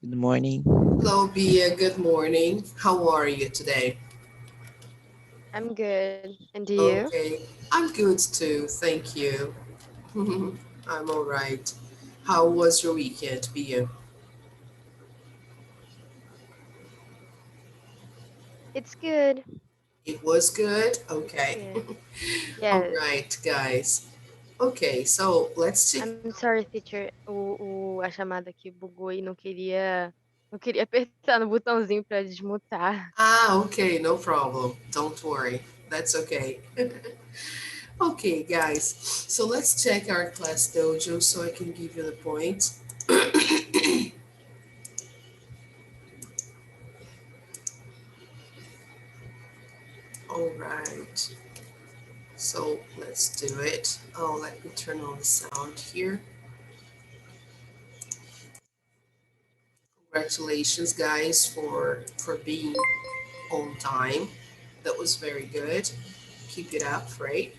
Good morning. Hello, Bia. Good morning. How are you today? I'm good. And you? Okay, I'm good too. Thank you. I'm all right. How was your weekend, Bia? It's good. It was good? Okay. Good. All Yes. right, guys. Okay, so let's check. I'm sorry, teacher. A chamada aqui bugou e não queria apertar no botãozinho para desmutar. Ah, okay, no problem. Don't worry. That's okay. Okay, guys. So let's check our class dojo so I can give you the points. All right. So let's do it. Oh, let me turn on the sound here. Congratulations, guys, for being on time. That was very good. Keep it up, right?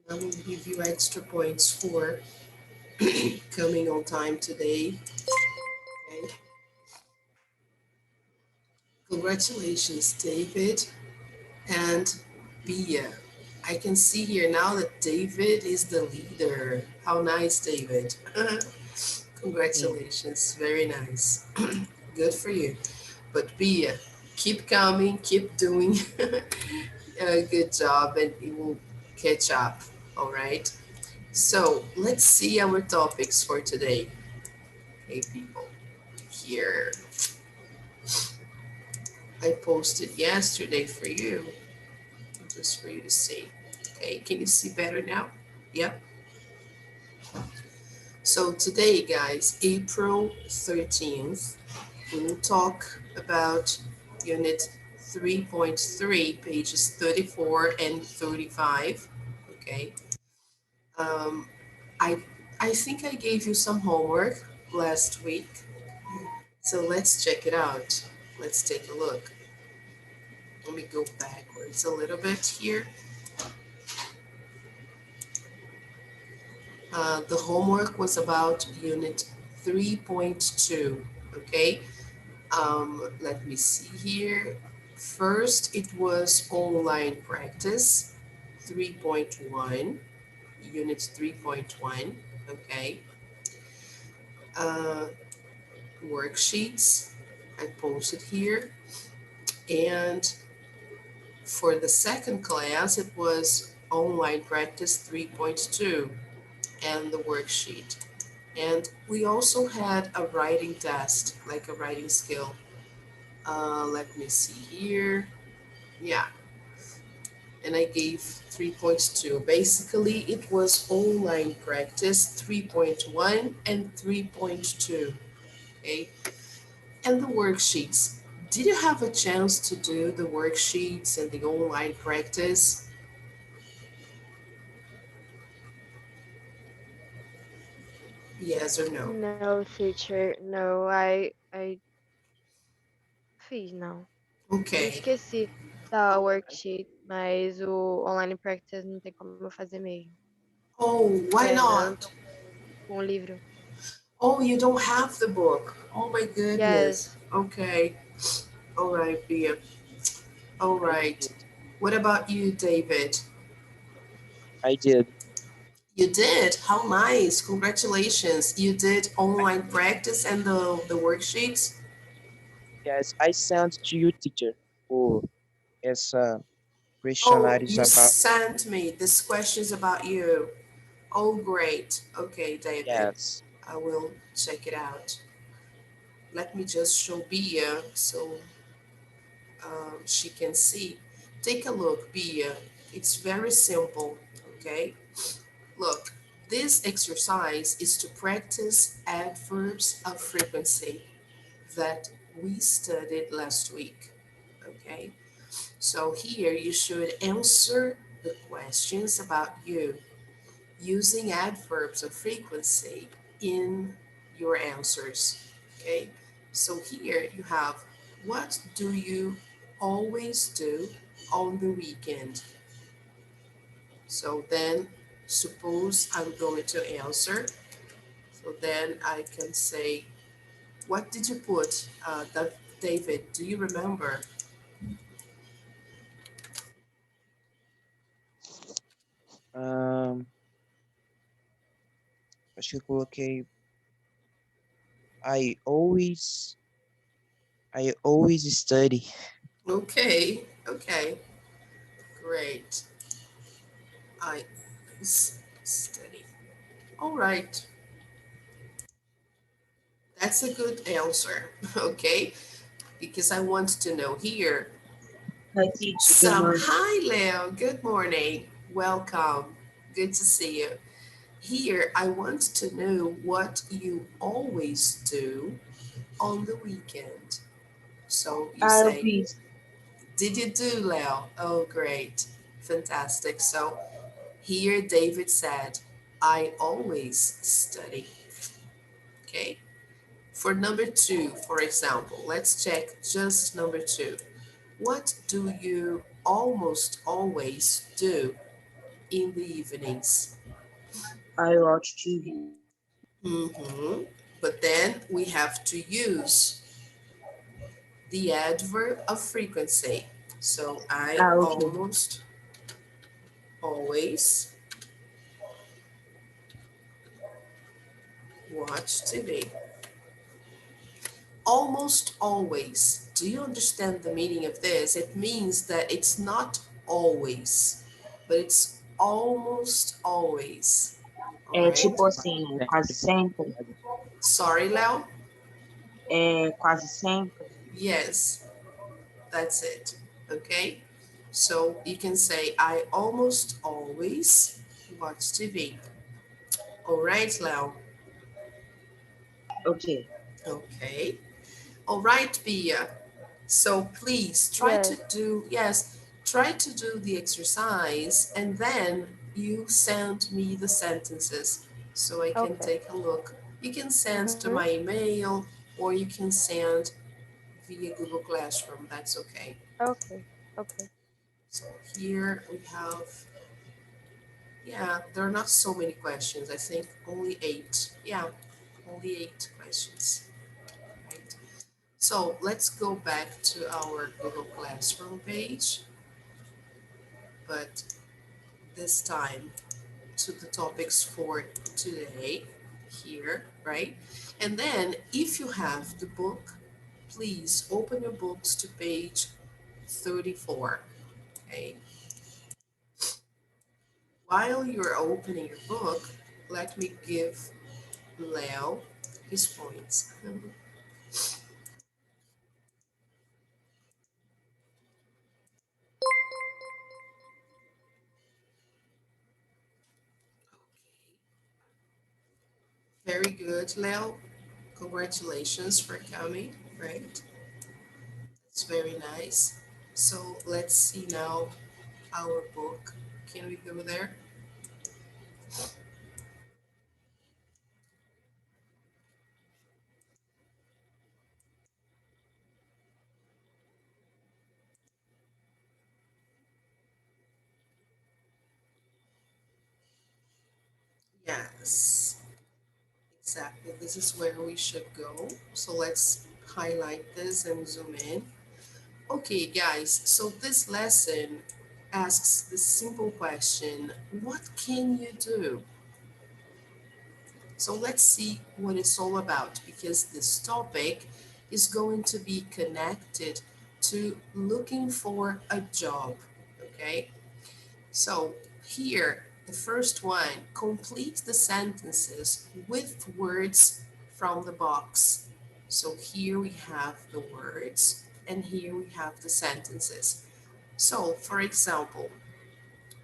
And I will give you extra points for coming on time today. Okay. Congratulations, David and Bia. I can see here now that David is the leader. How nice, David. Yeah. Congratulations. Very nice. Good for you. But Bia, keep coming, keep doing a good job, and it will catch up. All right. So let's see our topics for today. Hey, people. Here, I posted yesterday for you, just for you to see. Okay, can you see better now? Yep. So today, guys, April 13th, we will talk about Unit 3.3, pages 34 and 35. Okay. Um, I I think I gave you some homework last week, so let's check it out. Let's take a look. Let me go backwards a little bit here. The homework was about Unit 3.2. Okay. Let me see here. First, it was online practice 3.1, Unit 3.1. Okay. Uh, Worksheets I posted here. And for the second class, it was online practice 3.2 and the worksheet. And we also had a writing test, like a writing skill. Let me see here. Yeah, and I gave 3.2. Basically, it was online practice 3.1 and 3.2. Okay, and the worksheets. Did you have a chance to do the worksheets and the online practice? Yes or no? No, teacher. No, I fiz, não. Eu Okay. esqueci da worksheet, mas o online practice não tem como eu fazer mesmo. Oh, Que why eu não tô not? com o livro. Oh, you don't have the book. Oh my goodness. Yes. Okay. All right, Bia. All I right. did. What about you, David? I did. You did. How nice. Congratulations. You did I, online practice and the worksheets? yes, I sent to you, teacher. Oh, essa Oh, questionnaire is you about. sent me this questions about you. Oh, great. Okay, David. Yes. I will check it out. Let me just show Bia so she can see. Take a look, Bia. It's very simple, okay? Look, this exercise is to practice adverbs of frequency that we studied last week, okay? So here you should answer the questions about you using adverbs of frequency in your answers. Okay, so here you have, what do you always do on the weekend? So then suppose I'm going to answer. So then I can say, what did you put, David? Do you remember? Um, acho que eu coloquei I always I always study. Okay, okay, great. I study. All right, that's a good answer. Okay, because I want to know here. Hi, teacher. Good Some morning. hi, Leo. Good morning. Welcome. Good to see you. Here, I want to know what you always do on the weekend. So you I'll say, be did you do, Leo? Oh, great. Fantastic. So here, David said, I always study. Okay. For number two, for example, let's check just number two. What do you almost always do in the evenings? I watch TV. Mm-hmm. But then we have to use the adverb of frequency. So I Okay. almost always watch TV. Almost always. Do you understand the meaning of this? It means that it's not always, but it's almost always. All É right? tipo assim, quase sempre. Sorry, Leo? É quase sempre. Yes, that's it. Okay? So you can say, I almost always watch TV. All right, Leo? Ok. Okay. All right, Pia. So please try to Yes. do, yes, try to do the exercise and then you send me the sentences so I can Okay. take a look. You can send to Mm-hmm. my email or you can send via Google Classroom. That's okay. Okay. Okay. So here we have, yeah, there are not so many questions. I think only eight. Yeah, only eight questions. Right. So let's go back to our Google Classroom page, but this time to the topics for today here, right? And then if you have the book, please open your books to page 34, okay? While you're opening your book, let me give Leo his points. Very good, Leo. Congratulations for coming, right? It's very nice. So let's see now our book. Can we go there? Yes, exactly. This is where we should go. So let's highlight this and zoom in. Okay, guys, so this lesson asks the simple question, what can you do? So let's see what it's all about because this topic is going to be connected to looking for a job. Okay, so here, the first one, complete the sentences with words from the box. So here we have the words and here we have the sentences. So, for example,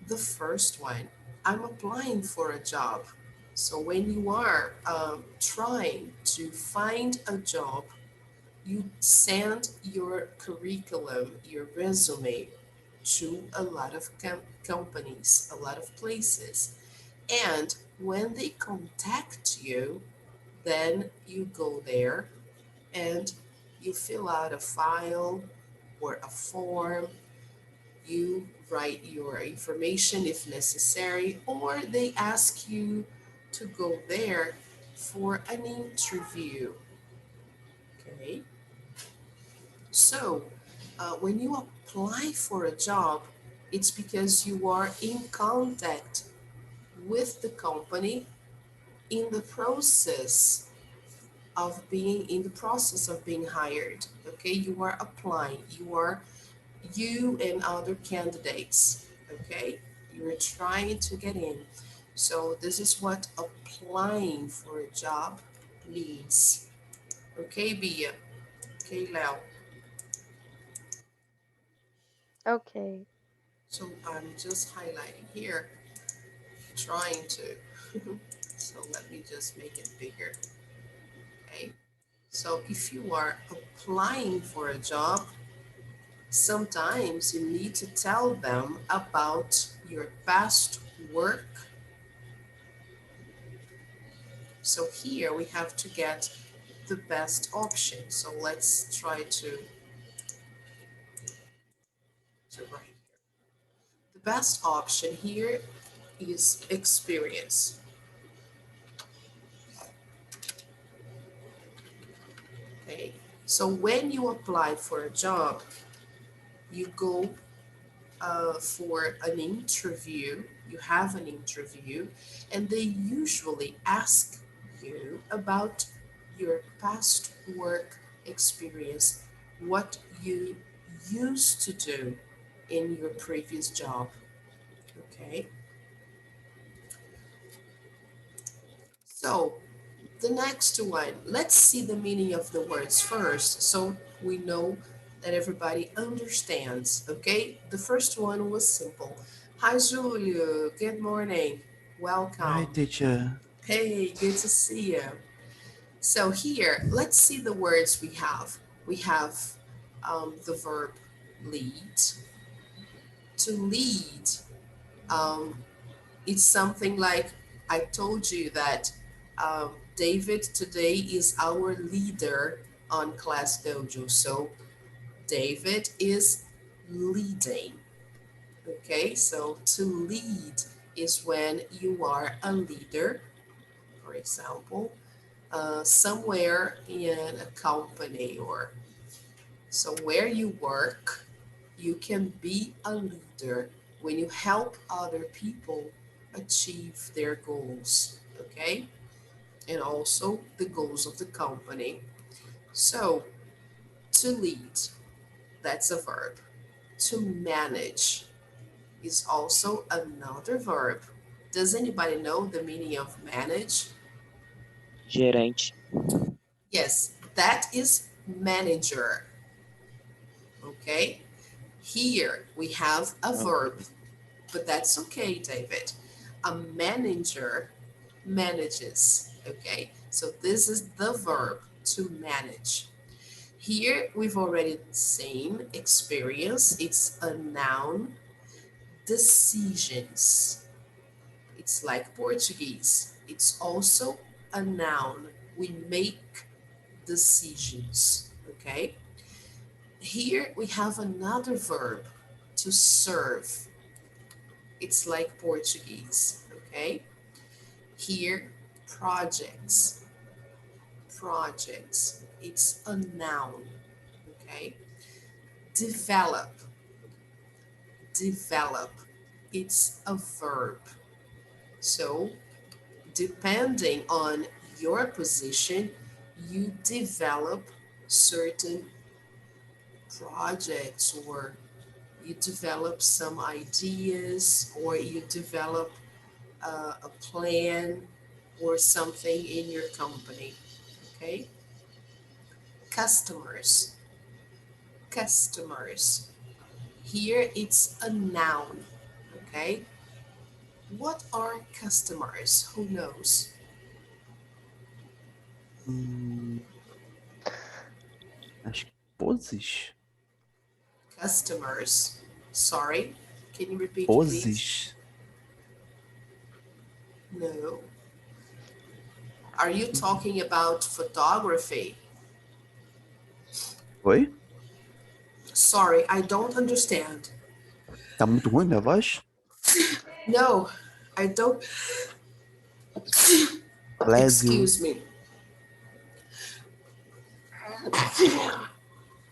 the first one, I'm applying for a job. So when you are trying to find a job, you send your curriculum, your resume to a lot of companies, a lot of places. And when they contact you, then you go there and you fill out a file or a form. You write your information if necessary, or they ask you to go there for an interview. Okay, so when you apply for a job, it's because you are in contact with the company in the process of being hired. Okay, you are applying, you and other candidates. Okay, you're trying to get in. So this is what applying for a job means. Okay, Bia. Okay, Leo. Okay. So I'm just highlighting here, trying to. So let me just make it bigger. Okay. So if you are applying for a job, sometimes you need to tell them about your past work. So here we have to get the best option. So let's try to write here. The best option here is experience. Okay. So when you apply for a job, you go for an interview, you have an interview, and they usually ask you about your past work experience, what you used to do in your previous job. Okay, so the next one, let's see the meaning of the words first so we know that everybody understands. Okay, the first one was simple. Hi, Julio. Good morning. Hi, Welcome. teacher. Hey, good to see you. So, here, let's see the words we have. We have the verb lead. To lead, um, it's something like I told you that David today is our leader on Class Dojo. So David is leading. Okay, so to lead is when you are a leader, for example, somewhere in a company or so where you work, you can be a leader when you help other people achieve their goals, okay? And also the goals of the company. So, to lead, that's a verb. To manage is also another verb. Does anybody know the meaning of manage? Gerente. Yes, that is manager, okay? Here we have a verb, Okay. but that's okay, David. A manager manages, okay? So this is the verb to manage. Here we've already seen experience, it's a noun. Decisions, it's like Portuguese, it's also a noun. We make decisions, okay? Here we have another verb, to serve. It's like Portuguese, okay? Here, projects, projects, it's a noun, okay? Develop, develop, it's a verb. So, depending on your position, you develop certain projects or you develop some ideas or you develop a plan or something in your company. Okay, customers, customers. Here it's a noun. Okay, what are customers? Who knows? Hum, acho que poses. Customers. Sorry, can you repeat, please? Poses. No. Are you talking about photography? Oi? Sorry, I don't understand. Tá muito ruim minha voz? No, I don't. Bless you. Excuse me.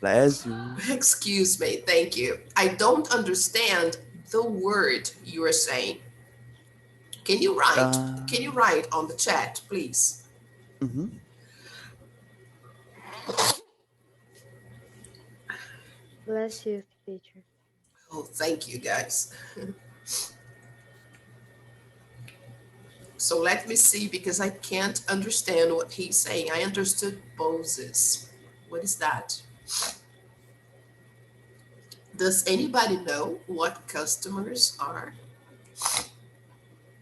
Bless you. Excuse me. Thank you. I don't understand the word you are saying. Can you write? Can you write on the chat, please? Uhum. Bless you, teacher. Oh, thank you, guys. So let me see, because I can't understand what he's saying. I understood poses. What is that? Does anybody know what customers are?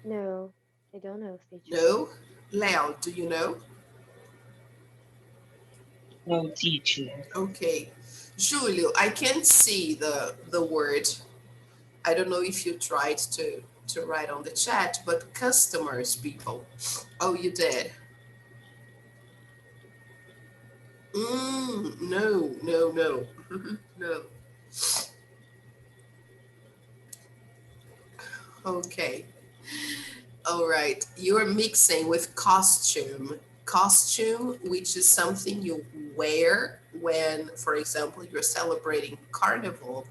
No, I don't know, teacher. No? Leo, do you know? No, teacher. Okay. Julio, I can't see the word. I don't know if you tried to write on the chat, but customers, people. Oh, you did. No, no, no, no. Okay. All right. You're mixing with costume. Costume, which is something you wear when, for example, you're celebrating carnival.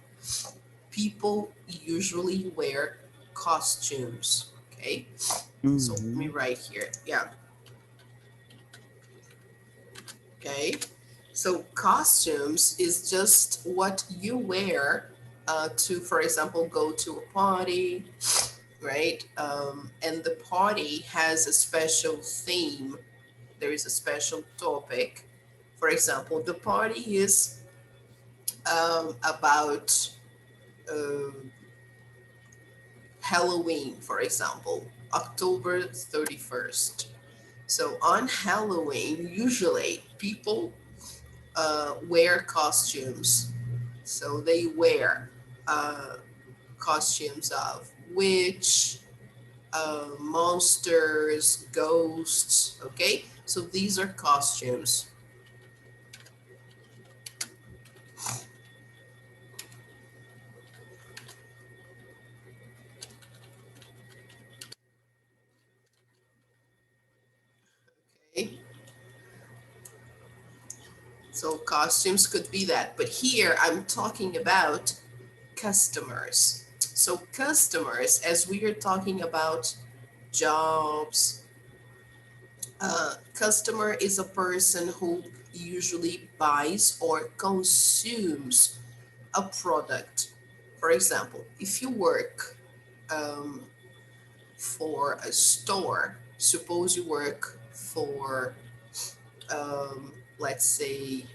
People usually wear costumes. Okay. So let me Uhum. write here. Yeah. Okay. So costumes is just what you wear to, for example, go to a party, right? And the party has a special theme. There is a special topic. For example, the party is about Halloween, for example, October 31st. So on Halloween, usually people wear costumes. So they wear uh, costumes of witch, monsters, ghosts. Okay, so these are costumes. Okay, so costumes could be that, but here I'm talking about customers. So customers, as we are talking about jobs, customer is a person who usually buys or consumes a product. For example, if you work um, for a store, suppose you work for, let's say,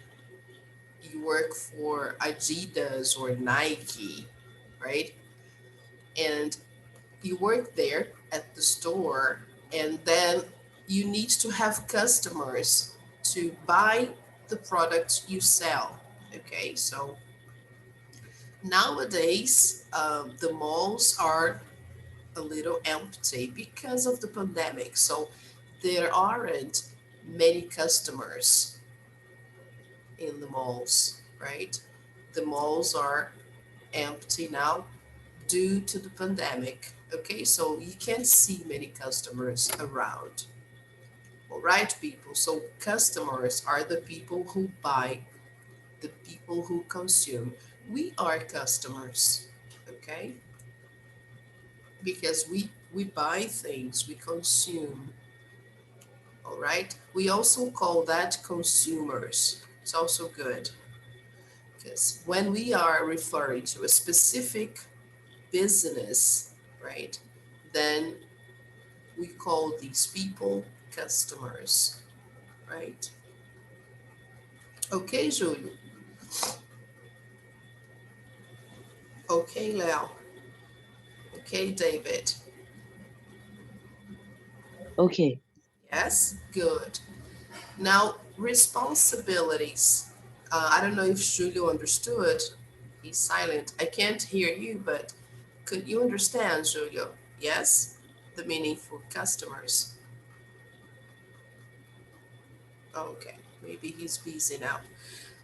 you work for Adidas or Nike, right? And you work there at the store, and then you need to have customers to buy the products you sell. Okay, so nowadays the malls are a little empty because of the pandemic, so there aren't many customers in the malls, right? The malls are empty now due to the pandemic. Okay, so you can't see many customers around. All right, people. So customers are the people who buy, the people who consume. We are customers, okay? Because we buy things, we consume. All right. We also call that consumers. It's also good because when we are referring to a specific business, right, then we call these people customers, right? Okay, Julio. Okay, Leo. Okay, David. Okay. Yes, good. Now, responsibilities. I don't know if Julio understood. He's silent. I can't hear you, but could you understand, Julio? Yes? The meaning for customers. Okay, maybe he's busy now.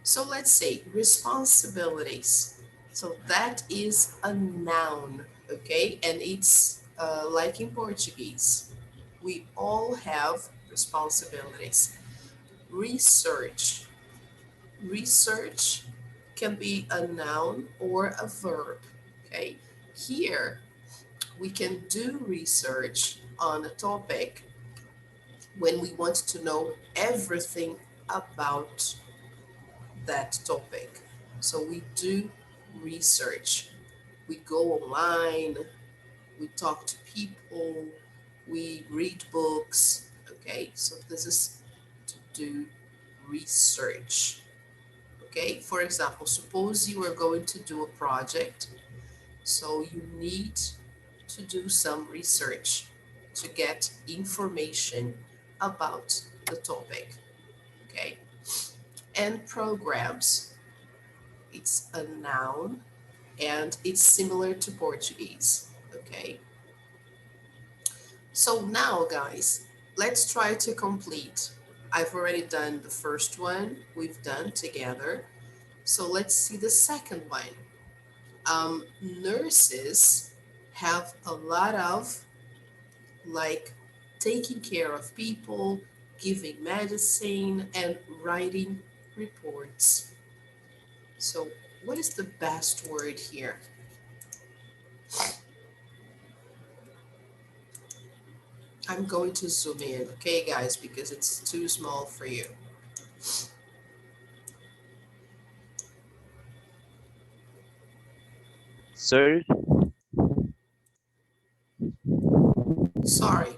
So let's say responsibilities. So that is a noun, okay? And it's like in Portuguese. We all have responsibilities. Research. Research can be a noun or a verb, okay? Here, we can do research on a topic when we want to know everything about that topic. So we do research. We go online, we talk to people, we read books. Okay, so this is to do research. Okay, for example, suppose you are going to do a project, so you need to do some research to get information about the topic. Okay, and programs, it's a noun and it's similar to Portuguese. Okay, so now guys, let's try to complete. I've already done the first one we've done together. So let's see the second one. Nurses have a lot of like taking care of people, giving medicine, and writing reports. So, what is the best word here? I'm going to zoom in, okay, guys, because it's too small for you. Serve, Sorry.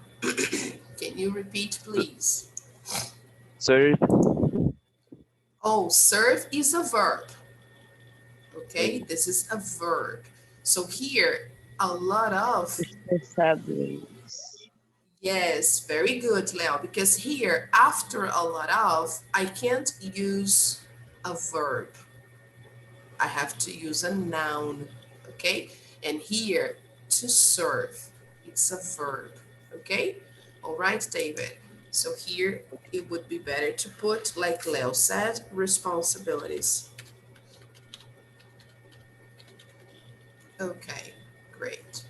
Can you repeat, please? serve. Oh, serve is a verb. Okay, Okay. this is a verb. So here, a lot of, Responsibilities. yes, very good, Leo, because here, after a lot of, I can't use a verb. I have to use a noun, okay? And here, to serve, it's a verb, okay? All right, David. So here, it would be better to put, like Leo said, responsibilities. Okay, great.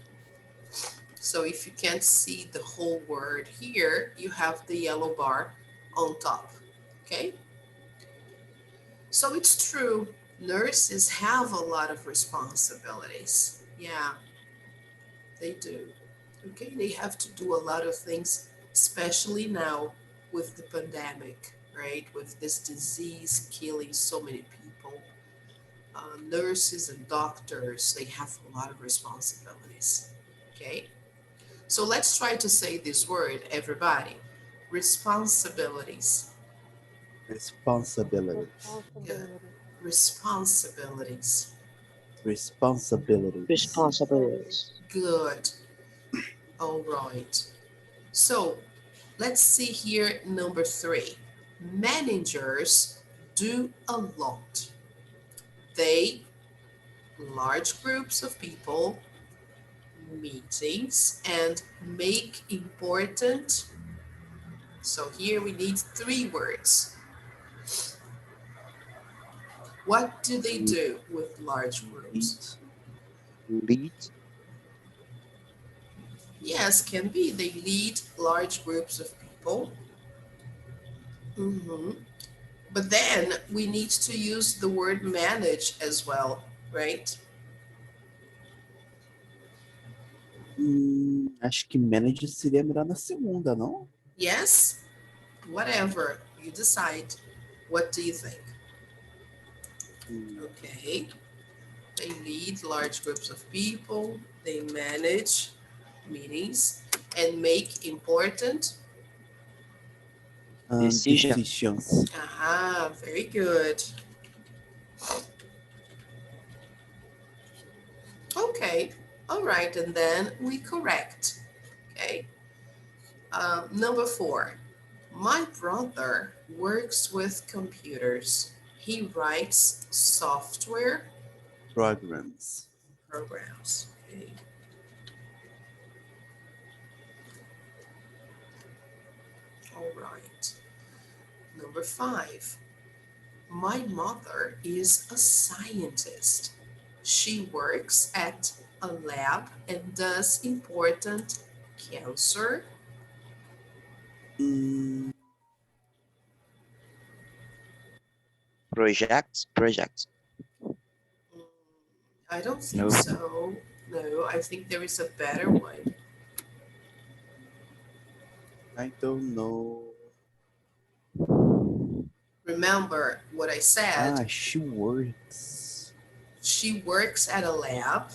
So if you can't see the whole word here, you have the yellow bar on top, okay? So it's true, nurses have a lot of responsibilities. Yeah, they do. Okay, they have to do a lot of things, especially now with the pandemic, right? With this disease killing so many people. Nurses and doctors, they have a lot of responsibilities. Okay, so let's try to say this word, everybody. Responsibilities. Responsibilities. Good. Responsibility. Responsibilities. Responsibilities. Responsibility. Responsibilities. Good. All right. So let's see here, number 3. Managers do a lot. They, large groups of people, meetings, and make important. So here we need 3 words. What do they do with large Lead. groups? Lead. Yes, can be. They lead large groups of people. Mhm. But then we need to use the word manage as well, right? Acho que manager seria melhor na segunda, não? Yes? Whatever. You decide. What do you think? Hum, Okay. They lead large groups of people, they manage meetings, and make important. Decision. Decisions. Aha, very good. Okay. All right. And then we correct. Okay. Number 4. My brother works with computers. He writes software Programs. programs. Okay. All right. Number 5. My mother is a scientist. She works at a lab and does important cancer. Mm, Projects. Mm, I don't think No. so. No, I think there is a better one. I don't know. Remember what I said? Ah, she works. She works at a lab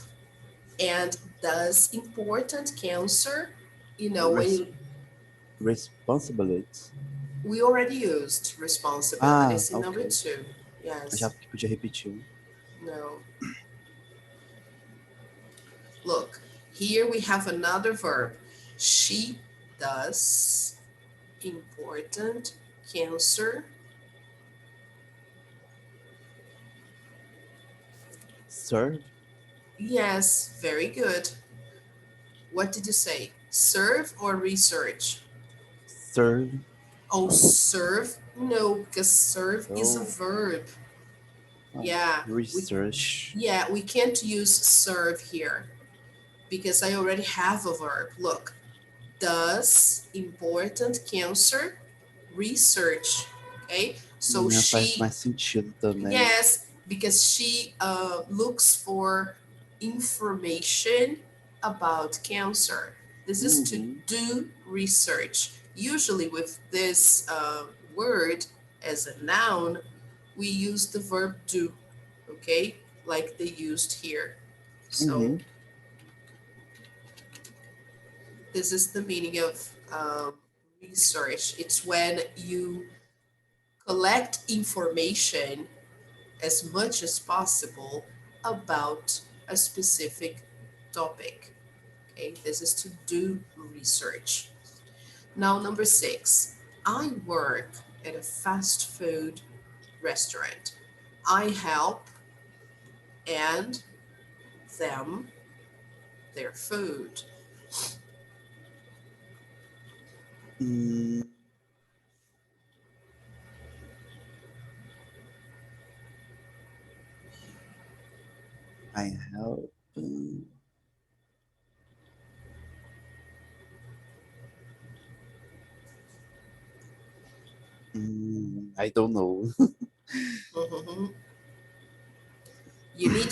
and does important cancer. You know, when Res you, responsibility. we already used Ah, responsibilities in number ok. two. Achava Yes, que podia repetir. no. Look, here we have another verb. She does important cancer. Serve, Yes, very good. What did you say? Serve or research? serve. Oh, serve? No, because serve is a Oh, verb. oh, Yeah, we research. we can't use serve here because I already have a verb. Look, does important cancer research. Okay, so Faz she, mais sentido também. yes, because she looks for information about cancer. This is to Uhum, do research. Usually, with this word as a noun, we use the verb do, okay, like they used here. So, uhum, this is the meaning of research. It's when you collect information as much as possible about a specific topic. Okay, this is to do research. Now, number 6, I work at a fast food restaurant. I help and them their food. hum, I help. I don't know. Mhm. You need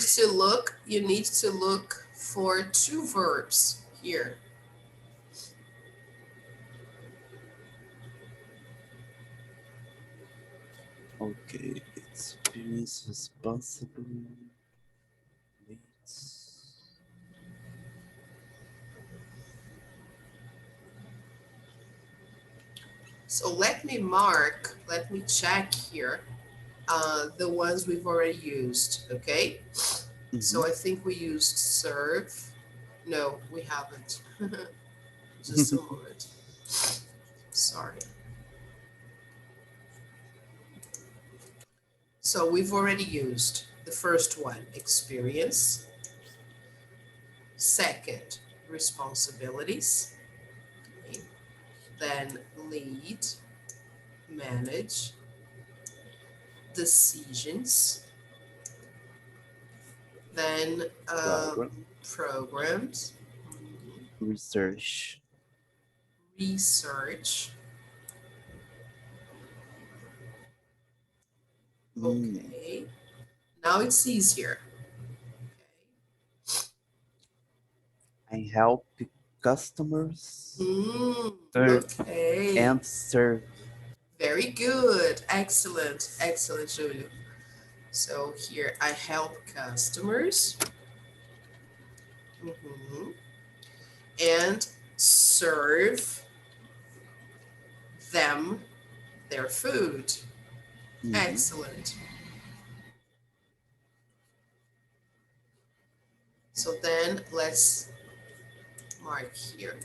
to look for two verbs here. Okay, experience responsibility. So let me check here the ones we've already used, okay? So Uhum. I think we used serve. No, we haven't. Just a moment. Sorry. So we've already used the first one, experience. Second, responsibilities. Okay. Then lead, manage, decisions. Then Program, programs, research. research. Hum, Okay. Now it's easier. I help customers serve Okay. and serve. Very good. Excellent. Excellent, Julio. So here I help customers and serve them their food. Uhum. Excellent. So then let's mark here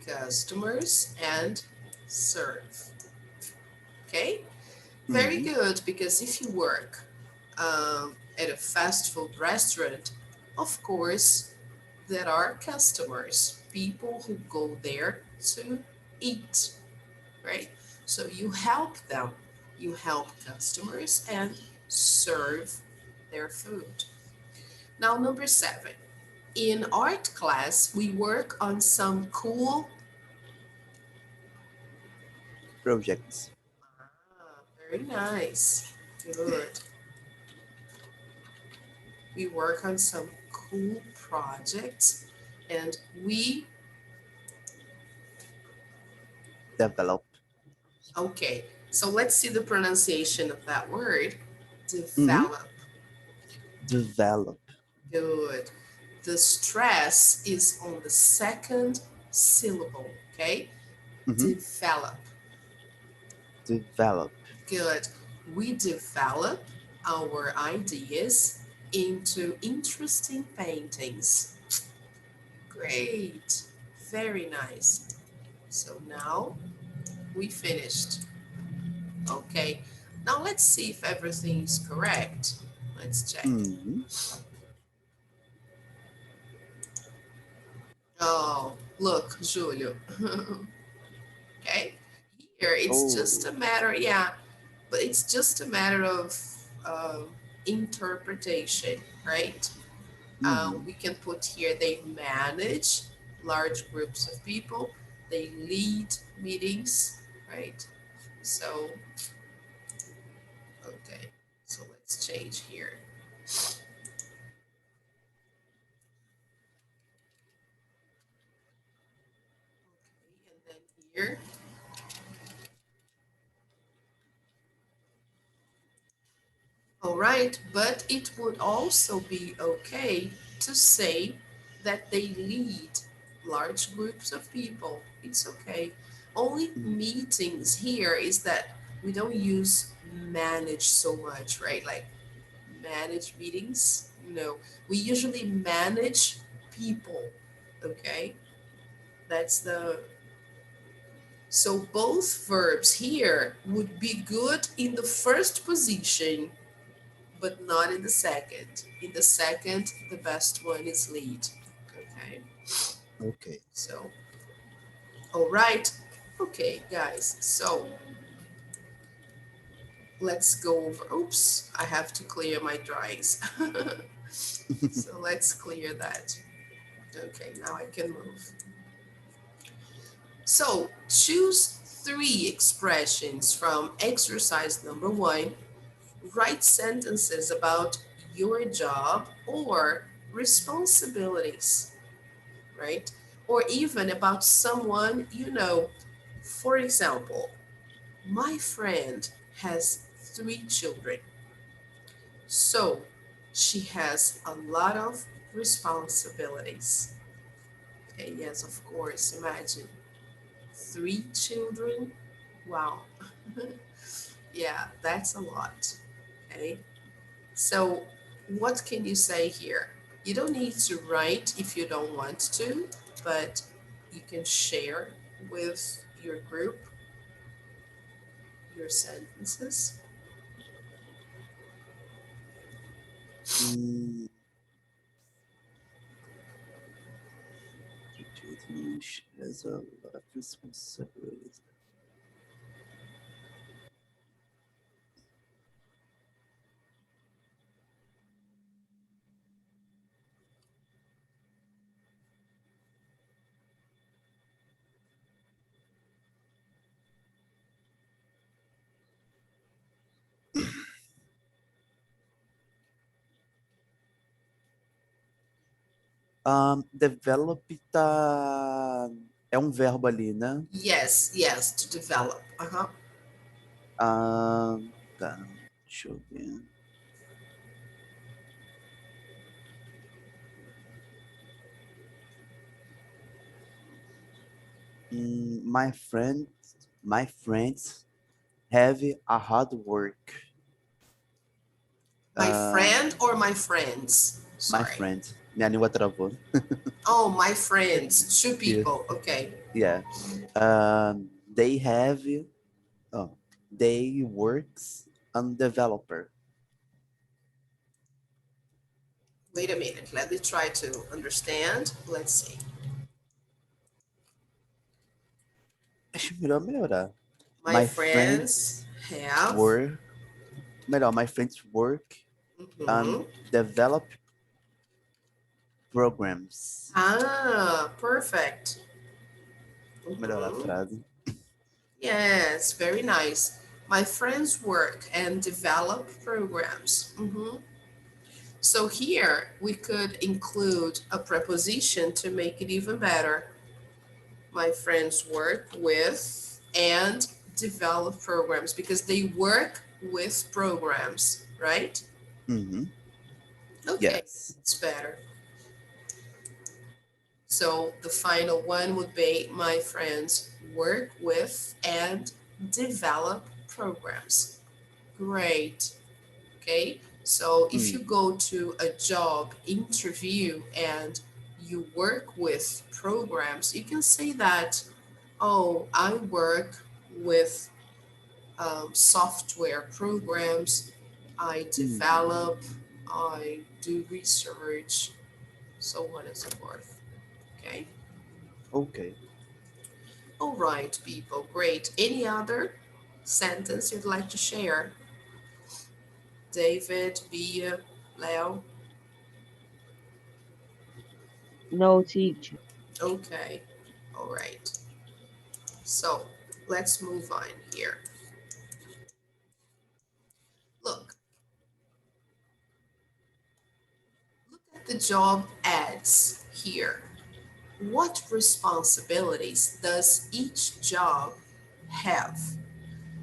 customers and serve. Okay? Very Uhum. good, because if you work at a fast food restaurant, of course, there are customers, people who go there to eat, right? So you help them, you help customers and serve their food. Now, number 7. In art class, we work on some cool projects. very nice. Good. We work on some cool projects and we, Develop. okay, so let's see the pronunciation of that word. Mhm. Develop. Develop. Good. The stress is on the second syllable, okay? Mhm. Develop. Develop. Good. We develop our ideas into interesting paintings. Great. Very nice. So now we finished. Okay. Now let's see if everything is correct. Let's check. Mhm. Oh, look, Julio. Okay. Here it's just Oh. a matter, yeah, but it's just a matter of interpretation, right? Mhm. We can put here they manage large groups of people, they lead meetings, right? So, okay, so let's change here. Okay, and then here, all right, but it would also be okay to say that they lead large groups of people. It's okay. Only Mhm. meetings here is that we don't use manage so much, right? Like manage meetings. No, we usually manage people. Okay, that's the so both verbs here would be good in the first position but not in the second. In the second, the best one is lead. Okay, Okay. so, all right. Okay, guys, so let's go over. Oops, I have to clear my drawings. So let's clear that. Okay, now I can move. So choose 3 expressions from exercise number 1. Write sentences about your job or responsibilities, right? Or even about someone you know. For example, my friend has 3 children, so she has a lot of responsibilities. Okay, yes, of course, imagine 3 children. Wow. Yeah, that's a lot. Okay, so what can you say here? You don't need to write if you don't want to, but you can share with your group your sentences. Mm, She has a lot of responsibilities. Develop tá. É um verbo ali, né? Yes, yes, to develop. Tá. Deixa eu ver. My friends have a hard work. My friend or my friends? My Sorry. friend. Minha língua travou. Oh, my friends, 2 Yeah. people. Okay. Yeah. They have. Oh, they works on developer. Wait a minute. Let me try to understand. Let's see. Acho melhor melhorar. My My friends friends have. work. Melhor, my friends work Mhm. and develop programs. Ah, perfect. Melhorar a Mhm. frase. Yes, very nice. My friends work and develop programs. So here we could include a preposition to make it even better. My friends work with and develop programs because they work with programs, right? Mm-hmm. Okay, Yes. it's better. So the final one would be my friends work with and develop programs. Great. Okay. So if you Mm. go to a job interview and you work with programs, you can say that, oh, I work with software programs, I Mm-hmm. develop, I do research, so on and so forth. Okay. Okay. All right, people. Great. Any other sentence you'd like to share? David, Bia, Leo? No, teacher. Okay. All right. So let's move on here. Look, look at the job ads here. What responsibilities does each job have?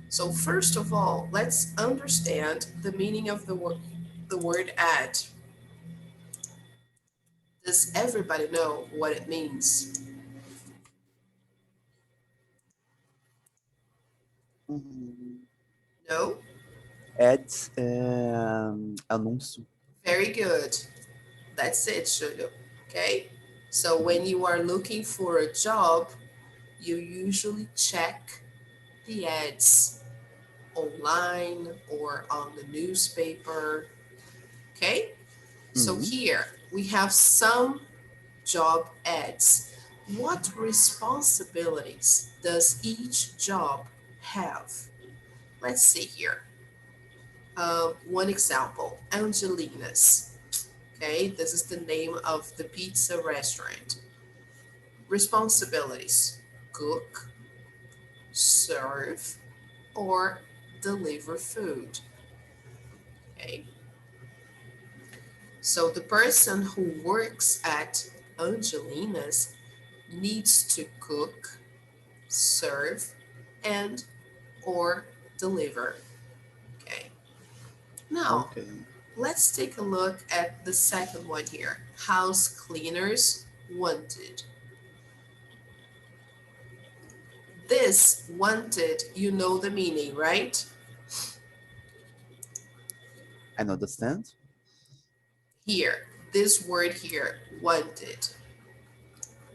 So first of all, let's understand the meaning of the word ad. Does everybody know what it means? Uhum. No? Ads, anúncio. Very good. That's it, Julio. Okay? So when Uhum. you are looking for a job, you usually check the ads online or on the newspaper. Okay? So Uhum. here we have some job ads. What responsibilities does each job have? Let's see here. One example, Angelina's. Okay, this is the name of the pizza restaurant. Responsibilities: cook, serve, or deliver food. Okay, so the person who works at Angelina's needs to cook, serve, and or deliver. Okay, now Ok. let's take a look at the second one here. House cleaners wanted. This wanted, you know the meaning, right? I understand. Here, this word here, wanted.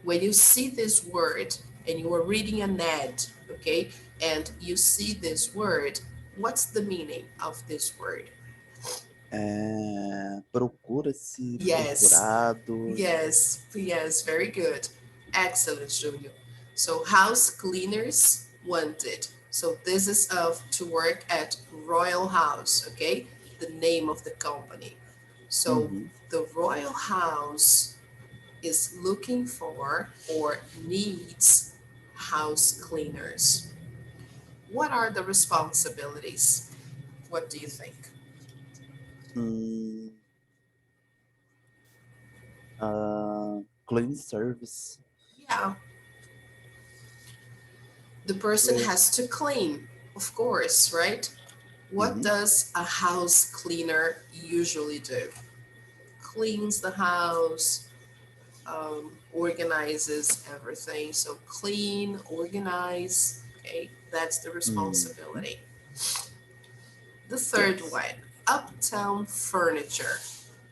When you see this word and you are reading an ad, okay, and you see this word, what's the meaning of this word? Procura-se, Yes, procurado. yes, very good. Excellent, Julio. So house cleaners wanted. So this is of to work at Royal House, okay? The name of the company. So Uhum. the Royal House is looking for or needs house cleaners. What are the responsibilities? What do you think? Hum, clean service. Yeah, the person É, has to clean, of course, right? What uhum. does a house cleaner usually do? Cleans the house, organizes everything. So clean, organize, okay, that's the Uhum. responsibility. The third Yes. one, uptown furniture,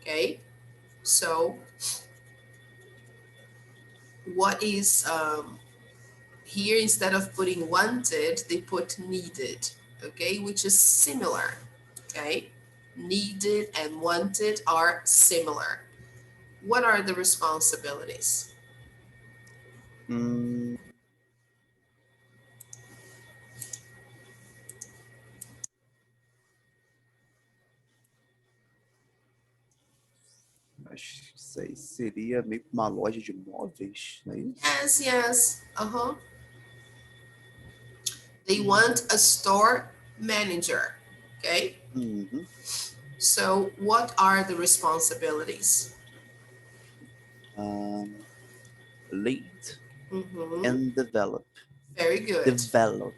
okay? So what is here, instead of putting wanted, they put needed, okay, which is similar, okay? Needed and wanted are similar. What are the responsibilities? Hum, sei. Seria meio que uma loja de móveis, não é isso? Yes, yes. Uh-huh. They want a store manager. Okay? Uhum. So what are the responsibilities? Lead Mm-hmm. and develop. Very good. Develop.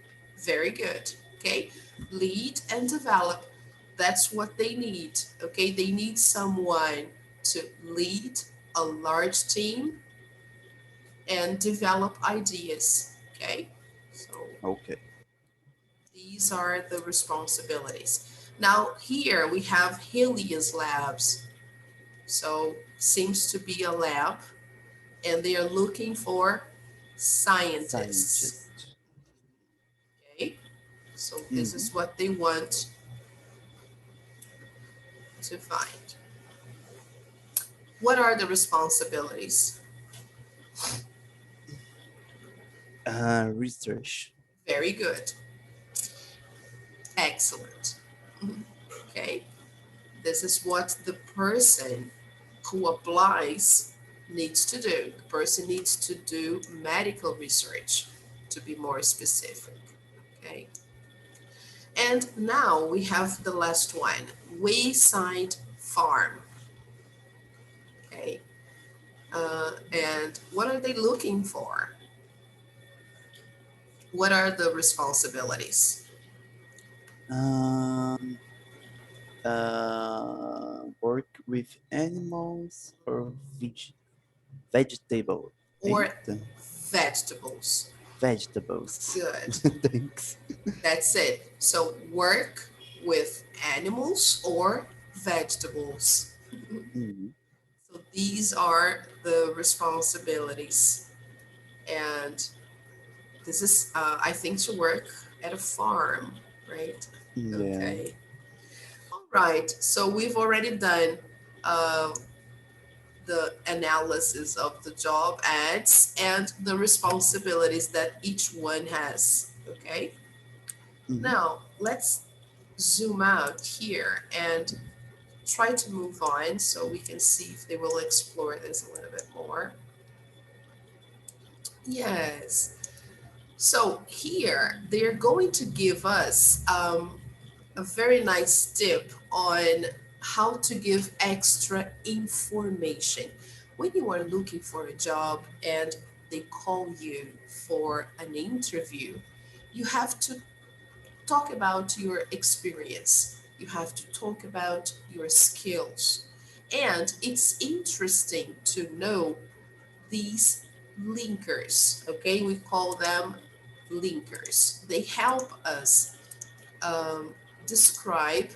Very good. Okay? Lead and develop. That's what they need. Okay? They need someone to lead a large team and develop ideas. Okay? So Ok. these are the responsibilities. Now here we have Helios Labs. So seems to be a lab and they are looking for scientists. Scientist. Okay? So this is what they want to find. What are the responsibilities? Research. Very good. Excellent. Okay. This is what the person who applies needs to do. The person needs to do medical research, to be more specific. Okay. And now we have the last one, Wayside Farm. Okay. And what are they looking for? What are the responsibilities? Work with animals or vegetable. Or Eita, vegetables. vegetables. Good. Thanks. That's it. So work with animals or vegetables. Mhm. So these are the responsibilities. And this is, I think, to work at a farm, right? Yeah. Okay. All right. So we've already done uh, the analysis of the job ads and the responsibilities that each one has. Okay. Mhm. Now let's zoom out here and try to move on so we can see if they will explore this a little bit more. Yes. So here they're going to give us a very nice tip on how to give extra information. When you are looking for a job and they call you for an interview, you have to talk about your experience. You have to talk about your skills. And it's interesting to know these linkers, okay? We call them linkers. They help us um, describe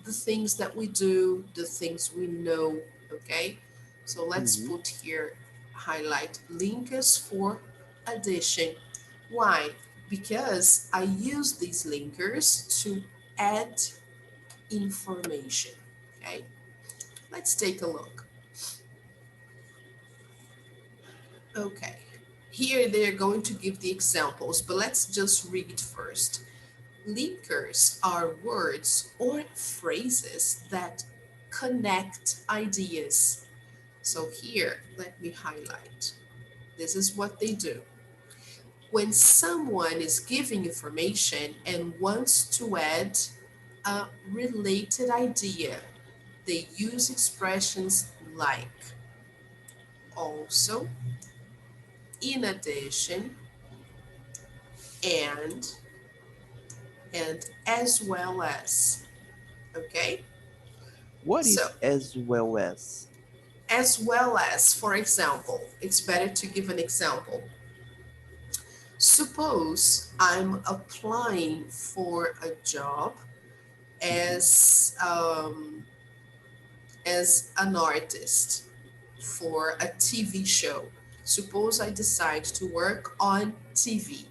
the things that we do, the things we know, okay? So let's Mhm. put here, highlight linkers for addition. Why? Because I use these linkers to add information, okay? Let's take a look. Okay, here they're going to give the examples, but let's just read first. Linkers are words or phrases that connect ideas. So here, let me highlight. This is what they do. When someone is giving information and wants to add a related idea, they use expressions like also, in addition, and, and as well as. Okay? What So is as well as? as well as, for example, it's better to give an example. Suppose I'm applying for a job Mhm. as an artist for a TV show. Suppose I decide to work on TV.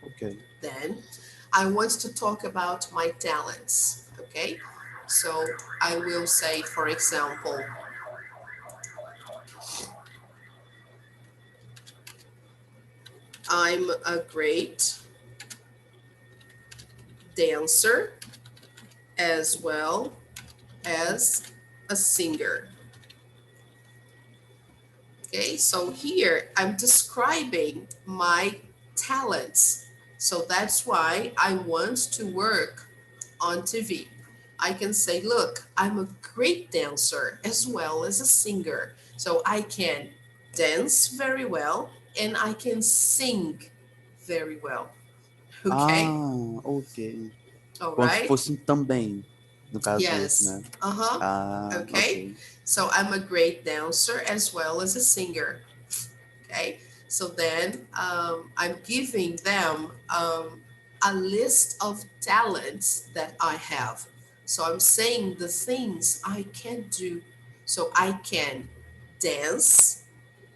Okay. Then I want to talk about my talents. Okay, so I will say, for example, I'm a great dancer as well as a singer. Okay, so here I'm describing my talents. So that's why I want to work on TV. I can say, look, I'm a great dancer as well as a singer. So I can dance very well and I can sing very well. Okay, Ah, ok. all Como se right. fosse um também, no caso, Yes, né? uh-huh. Ah, Okay, ok. so I'm a great dancer as well as a singer. Okay, so then I'm giving them a list of talents that I have. So I'm saying the things I can do. So I can dance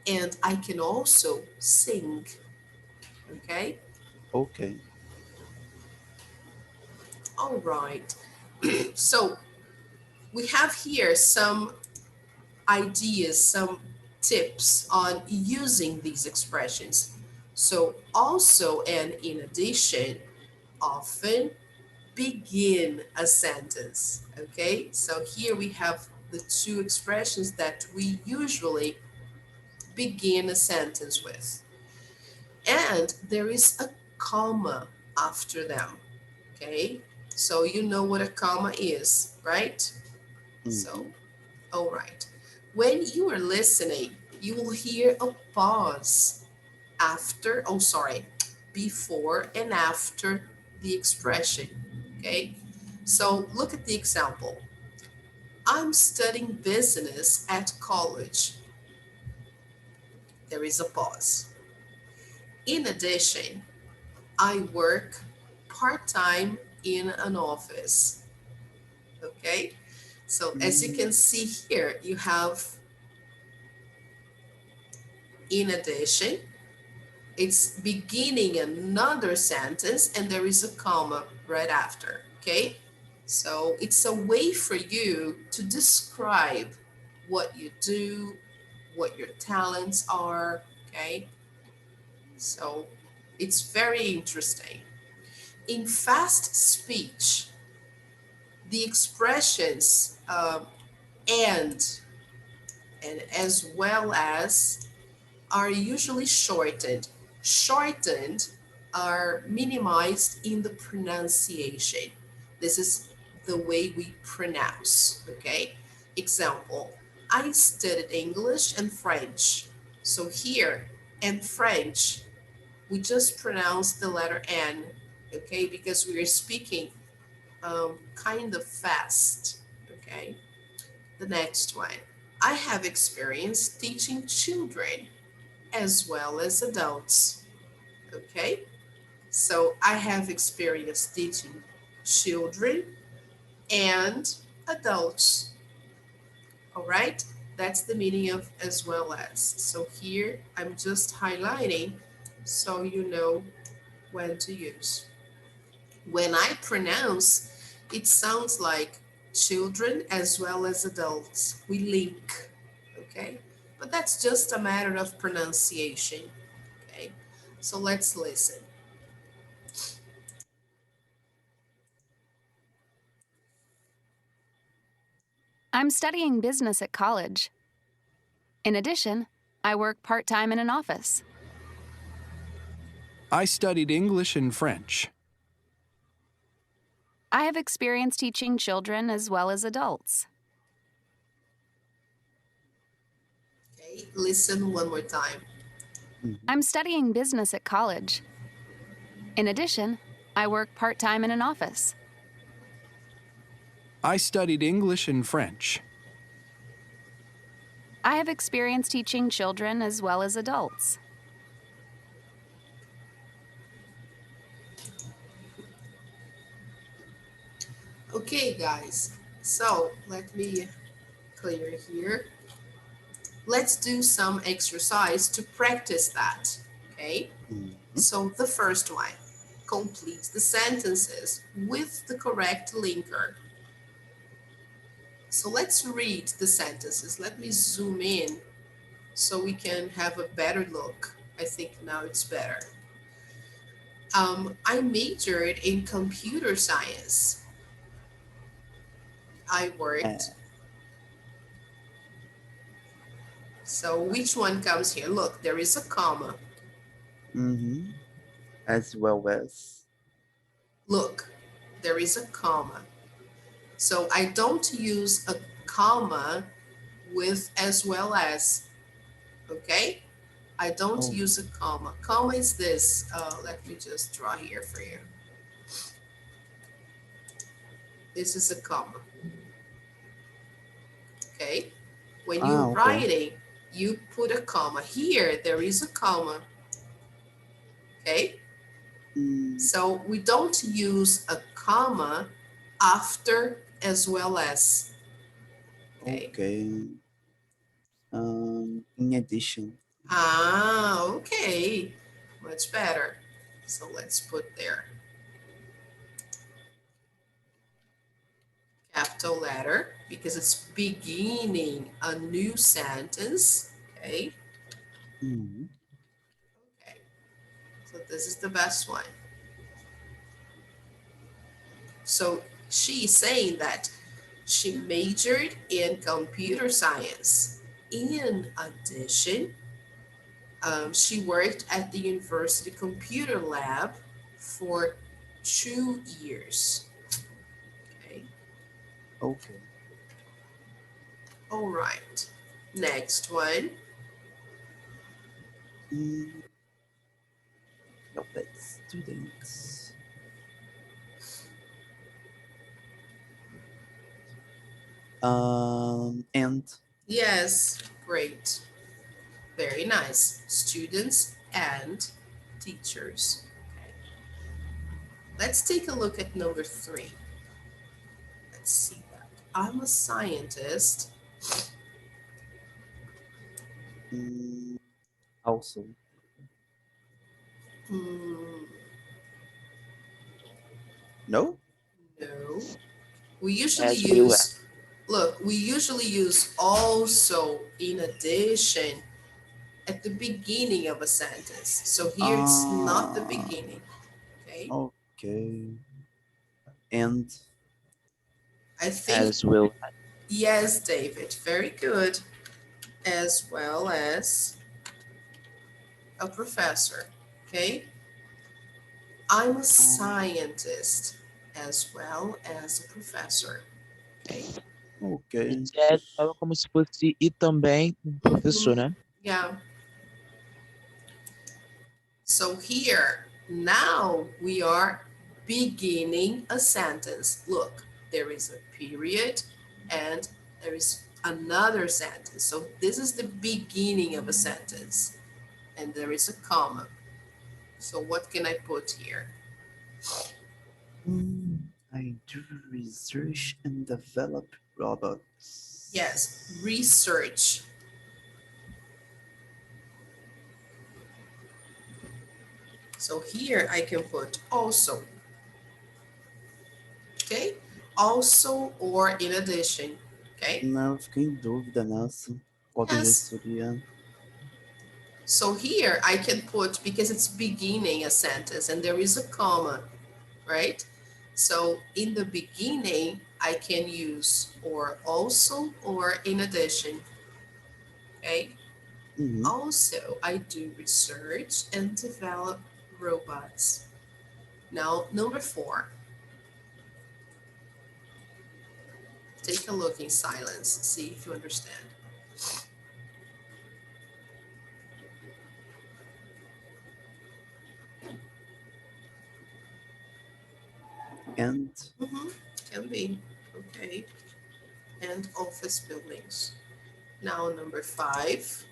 and I can also sing. Okay, Ok. all right. So we have here some ideas, some tips on using these expressions. So also and in addition, often begin a sentence. Okay, so here we have the two expressions that we usually begin a sentence with. And there is a comma after them. Okay, so you know what a comma is, right? So, Uhum. all right. When you are listening, you will hear a pause after, oh, sorry, before and after the expression. Okay, so look at the example. I'm studying business at college. There is a pause. In addition, I work part time in an office. Okay, so as you can Hum, see here, you have in addition, it's beginning another sentence and there is a comma right after. Okay, so it's a way for you to describe what you do, what your talents are. Okay, so it's very interesting. In fast speech, the expressions and as well as are usually shortened. Shortened are minimized in the pronunciation. This is the way we pronounce, okay? Example, I studied English and French. So here, in French, we just pronounce the letter N, okay? Because we are speaking kind of fast, okay? The next one, I have experience teaching children as well as adults. Okay, so I have experience teaching children and adults. All right, that's the meaning of as well as. So here I'm just highlighting so you know when to use. When I pronounce, it sounds like children as well as adults. We link, okay? But that's just a matter of pronunciation, okay? So let's listen. I'm studying business at college. In addition, I work part-time in an office. I studied English and French. I have experience teaching children as well as adults. Okay, listen one more time. uhum. I'm studying business at college. In addition, I work part-time in an office. I studied English and French. I have experience teaching children as well as adults. Okay, guys, so let me clear here. Let's do some exercise to practice that, okay? Uhum. So the first one, complete the sentences with the correct linker. So let's read the sentences. Let me zoom in so we can have a better look. I think now it's better. I majored in computer science. I worked. É, So which one comes here? Look, there is a comma. Mm-hmm. As well as. Look, there is a comma. So I don't use a comma with as well as, okay? I don't Oh. use a comma. Comma is this. Let me just draw here for you. This is a comma, okay? When you're Okay. writing, you put a comma. Here, there is a comma, okay? So we don't use a comma after as well as, okay? Okay. In addition. Ah, okay. Much better. So let's put there. Capital letter because it's beginning a new sentence, okay? Mm-hmm. Okay. So this is the best one. So she's saying that she majored in computer science. In addition, she worked at the university computer lab for 2 years. Okay. Okay. All right. Next one. No, that's students. And. Yes, great. Very nice. Students and teachers. Okay. Let's take a look at number 3. Let's see that. I'm a scientist. Also. Hmm, No? no. We usually As well as. use, look, we usually use also in addition at the beginning of a sentence. So here it's not the beginning. Okay. Okay. And. I think, As well as. yes, David, very good. As well as a professor. Okay. I'm a scientist as well as a professor. Okay. Okay. É, fala como se fosse e também um professor, né? Yeah. So here, now we are beginning a sentence. Look, there is a period and there is another sentence. So this is the beginning of a sentence and there is a comma. So what can I put here? I do research and develop robots. Yes, research. So here I can put also. Okay? Also or in addition. Okay? Não, eu fiquei em dúvida nessa. Qual dos dois Yes. seria? So here I can put, because it's beginning a sentence and there is a comma, right? So in the beginning, I can use or also or in addition. Okay? Also, I do research and develop robots. Now, number 4. Take a look in silence, see if you understand. And. Can be, okay. And office buildings. Now, number 5.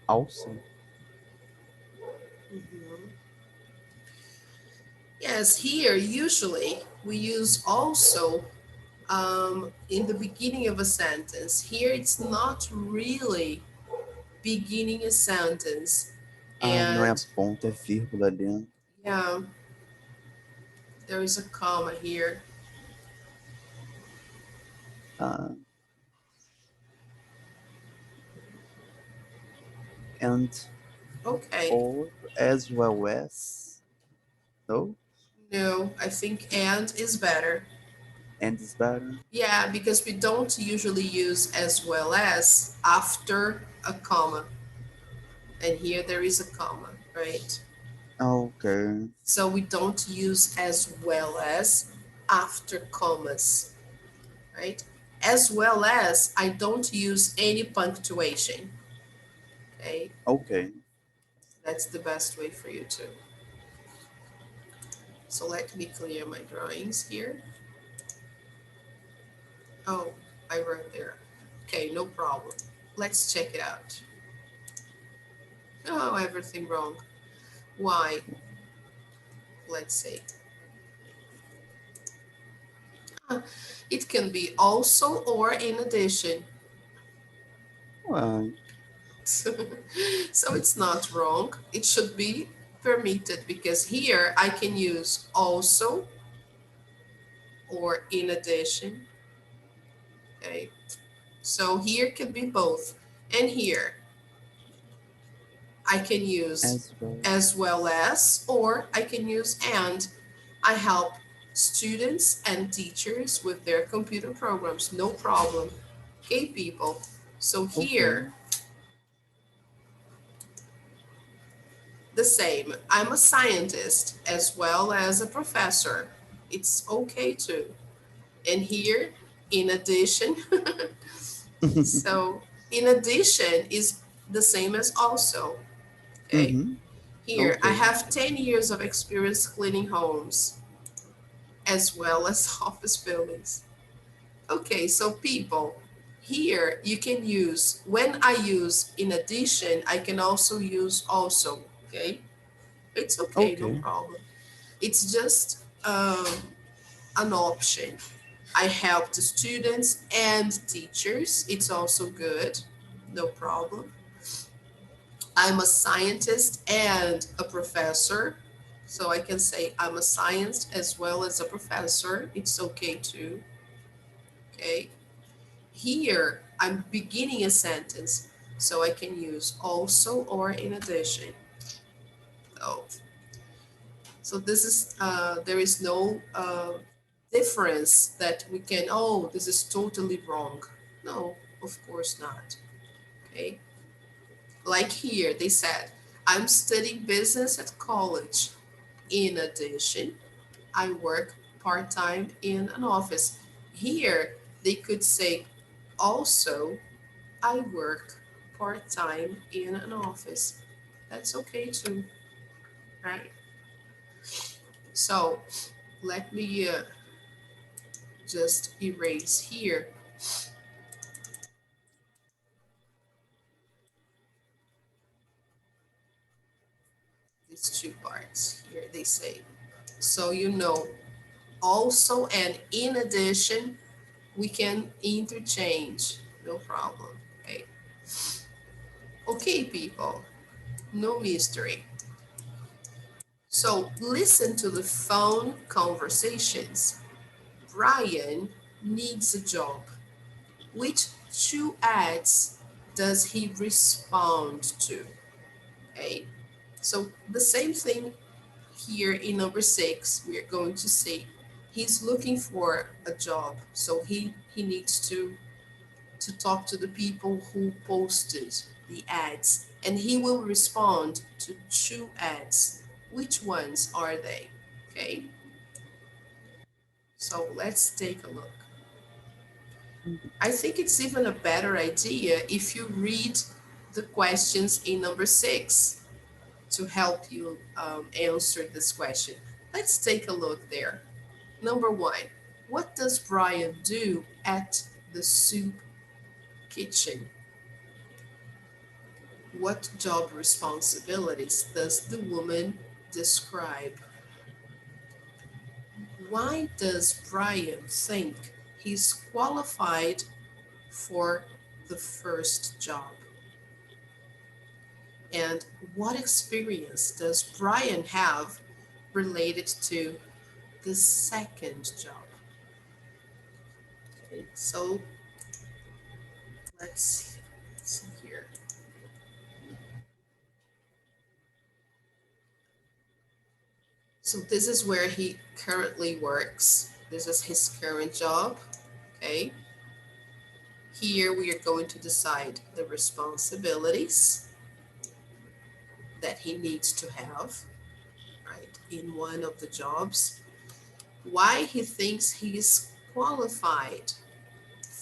Also. Yes, here usually we use also in the beginning of a sentence. Here it's not really beginning a sentence. Não é And ponto, é vírgula dentro. yeah, there is a comma here. And Okay. or as well as? No? No, I think and is better. And is better? Yeah, because we don't usually use as well as after a comma. And here there is a comma, right? Okay. So we don't use as well as after commas, right? As well as I don't use any punctuation. Okay, Okay. that's the best way for you to. So let me clear my drawings here. Oh, I wrote there. Okay, no problem. Let's check it out. Oh, everything wrong. Why? Let's see. It can be also or in addition. Well, So it's not wrong. It should be permitted because here I can use also or in addition. Okay. So here can be both. And here I can use as well. as well as or I can use and. I help students and teachers with their computer programs. No problem. Okay, people. So Okay. here the same. I'm a scientist as well as a professor. It's okay too. And here, in addition, so in addition is the same as also. Okay. Mm-hmm. Here, I Okay. have 10 years of experience cleaning homes as well as office buildings. Okay, so people, here you can use, when I use in addition, I can also use also. Okay. It's okay, no Okay. problem. It's just an option. I help the students and teachers. It's also good, no problem. I'm a scientist and a professor. So I can say I'm a scientist as well as a professor. It's okay too. Okay. Here, I'm beginning a sentence. So I can use also or in addition. So So this is there is no difference that we can, oh, this is totally wrong. No, of course not. Okay. Like here, they said, I'm studying business at college. In addition, I work part-time in an office. Here, they could say, also, I work part-time in an office. That's okay too, right? So let me just erase here these two parts. Here they say. So you know, also and in addition, we can interchange. No problem. Okay. Okay, people. No mystery. So listen to the phone conversations. Brian needs a job. Which two ads does he respond to? Okay. So the same thing here in number 6, we are going to say he's looking for a job. So he needs to talk to the people who posted the ads and he will respond to 2 ads. Which ones are they? Okay. So let's take a look. I think it's even a better idea if you read the questions in number 6 to help you answer this question. Let's take a look there. Number 1, what does Brian do at the soup kitchen? What job responsibilities does the woman describe? Why does Brian think he's qualified for the first job? And what experience does Brian have related to the second job? Okay, so let's see here. So this is where he currently works. This is his current job, okay? Here we are going to decide the responsibilities that he needs to have, right, in one of the jobs. Why he thinks he is qualified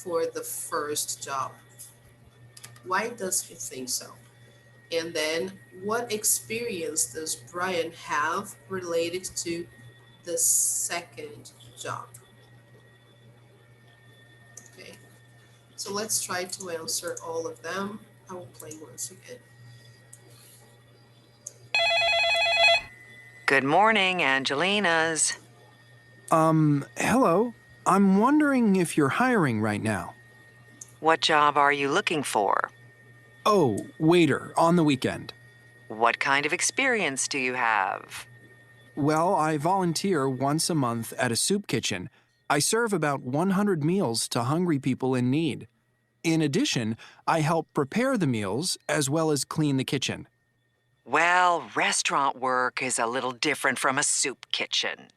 for the first job. Why does he think so? And then what experience does Brian have related to the second job? Okay, so let's try to answer all of them. I will play once again. Good morning, Angelinas. Hello. I'm wondering if you're hiring right now. What job are you looking for? Oh, waiter, on the weekend. What kind of experience do you have? Well, I volunteer once a month at a soup kitchen. I serve about 100 meals to hungry people in need. In addition, I help prepare the meals as well as clean the kitchen. Well, restaurant work is a little different from a soup kitchen.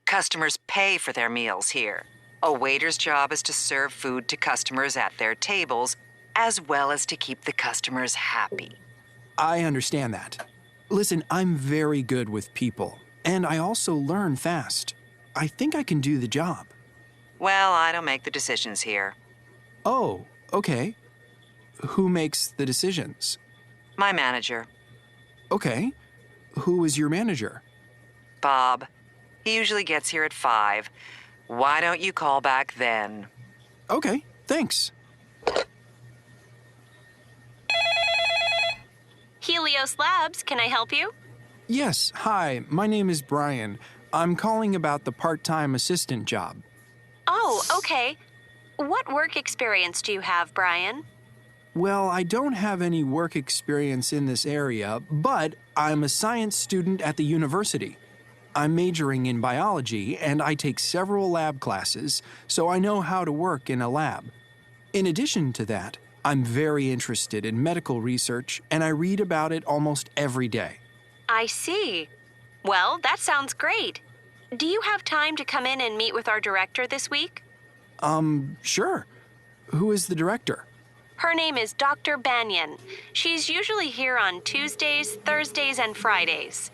Customers pay for their meals here. A waiter's job is to serve food to customers at their tables, as well as to keep the customers happy. I understand that. Listen, I'm very good with people, and I also learn fast. I think I can do the job. Well, I don't make the decisions here. Oh, okay. Who makes the decisions? My manager, Okay. Who is your manager? Bob. He usually gets here at 5. Why don't you call back then? Okay, thanks. Helios Labs, can I help you? Yes, hi, my name is Brian. I'm calling about the part-time assistant job. Oh, okay. What work experience do you have, Brian? Well, I don't have any work experience in this area, but I'm a science student at the university. I'm majoring in biology, and I take several lab classes, so I know how to work in a lab. In addition to that, I'm very interested in medical research, and I read about it almost every day. I see. Well, that sounds great. Do you have time to come in and meet with our director this week? Sure. Who is the director? Her name is Dr. Banyan. She's usually here on Tuesdays, Thursdays, and Fridays.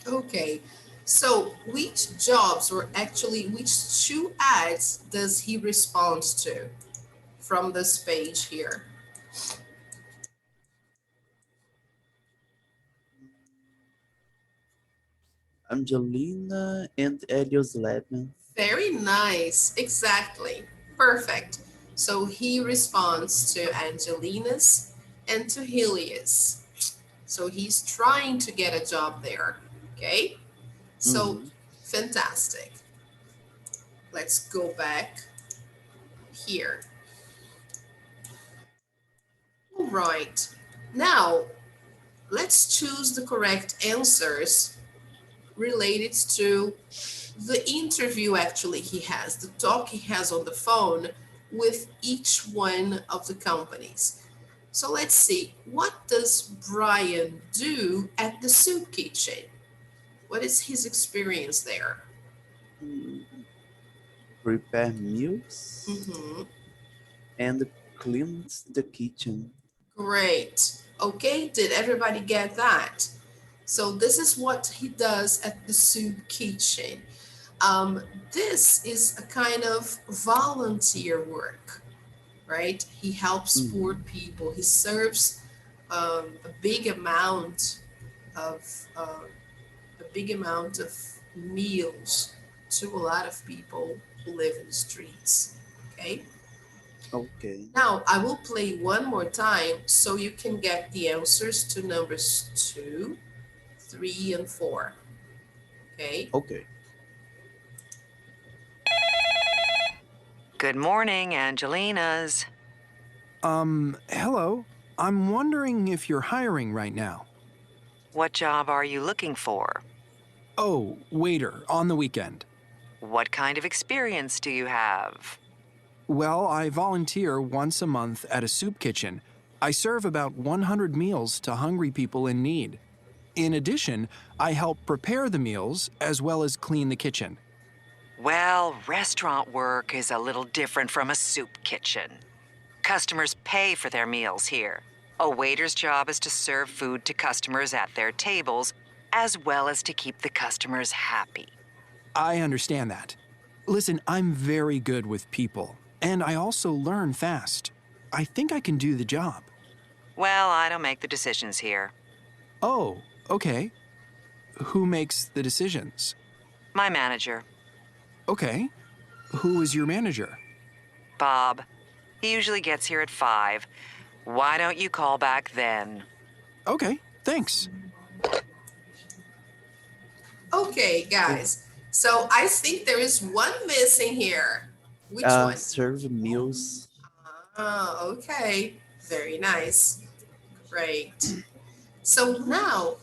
Okay, so which jobs, or actually which 2 ads does he respond to from this page here? Angelina and Elio's lab. Very nice, exactly, perfect. So he responds to Angelina's and to Helios. So he's trying to get a job there, okay? So fantastic. Let's go back here. All right, now let's choose the correct answers related to the interview actually he has, the talk he has on the phone with each one of the companies. So let's see, what does Brian do at the soup kitchen? What is his experience there? Prepare meals and cleans the kitchen. Great. Okay, did everybody get that? So this is what he does at the soup kitchen. This is a kind of volunteer work, right? He helps poor people. He serves a big amount of meals to a lot of people who live in the streets. Okay. Okay. Now I will play one more time so you can get the answers to numbers 2, 3, and 4. Okay. Okay. Good morning, Angelinas. Hello. I'm wondering if you're hiring right now. What job are you looking for? Oh, waiter, on the weekend. What kind of experience do you have? Well, I volunteer once a month at a soup kitchen. I serve about 100 meals to hungry people in need. In addition, I help prepare the meals as well as clean the kitchen. Well, restaurant work is a little different from a soup kitchen. Customers pay for their meals here. A waiter's job is to serve food to customers at their tables, as well as to keep the customers happy. I understand that. Listen, I'm very good with people, and I also learn fast. I think I can do the job. Well, I don't make the decisions here. Oh, okay. Who makes the decisions? My manager, Okay. Who is your manager? Bob. He usually gets here at 5. Why don't you call back then? Okay, thanks. Okay, guys. So I think there is one missing here. Which one? Serve meals. Ah, okay. Very nice. Great. So now,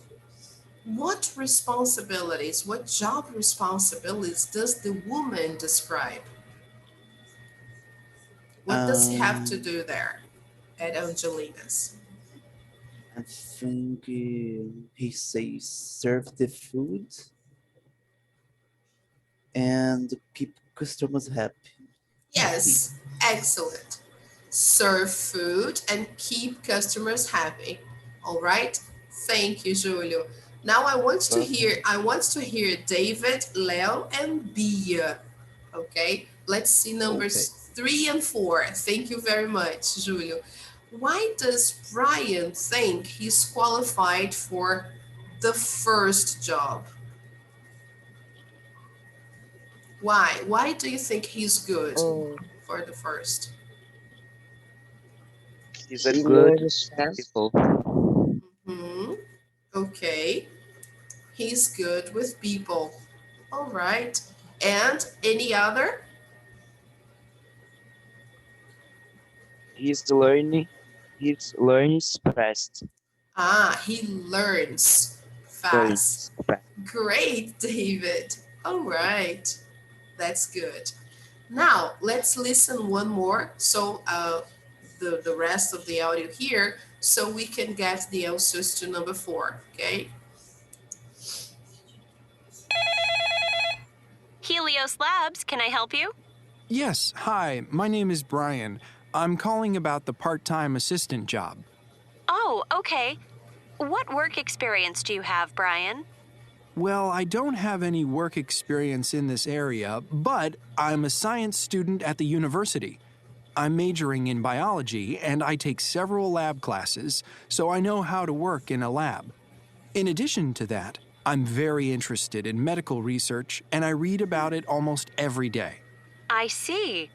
what responsibilities, what job responsibilities does the woman describe? What does he have to do there at Angelina's? I think he says serve the food and keep customers happy. Yes, excellent. Serve food and keep customers happy. All right. Thank you, Julio. Now I want to hear David, Leo, and Bia. Okay. Let's see numbers 3 and 4. Thank you very much, Julio. Why does Brian think he's qualified for the first job? Why? Why do you think he's good for the first? He's a He good learns fast. people. Hmm. Okay. He's good with people. All right. And any other? He's learning. He's learns fast. Ah, he learns fast. Learns fast. Great, David. All right. That's good. Now, let's listen one more. So, the rest of the audio here, so we can get the answers to number 4. Okay. Helios Labs, can I help you? Yes, hi, my name is Brian. I'm calling about the part-time assistant job. Oh, okay. What work experience do you have, Brian? Well, I don't have any work experience in this area, but I'm a science student at the university. I'm majoring in biology, and I take several lab classes, so I know how to work in a lab. In addition to that, I'm very interested in medical research, and I read about it almost every day. I see.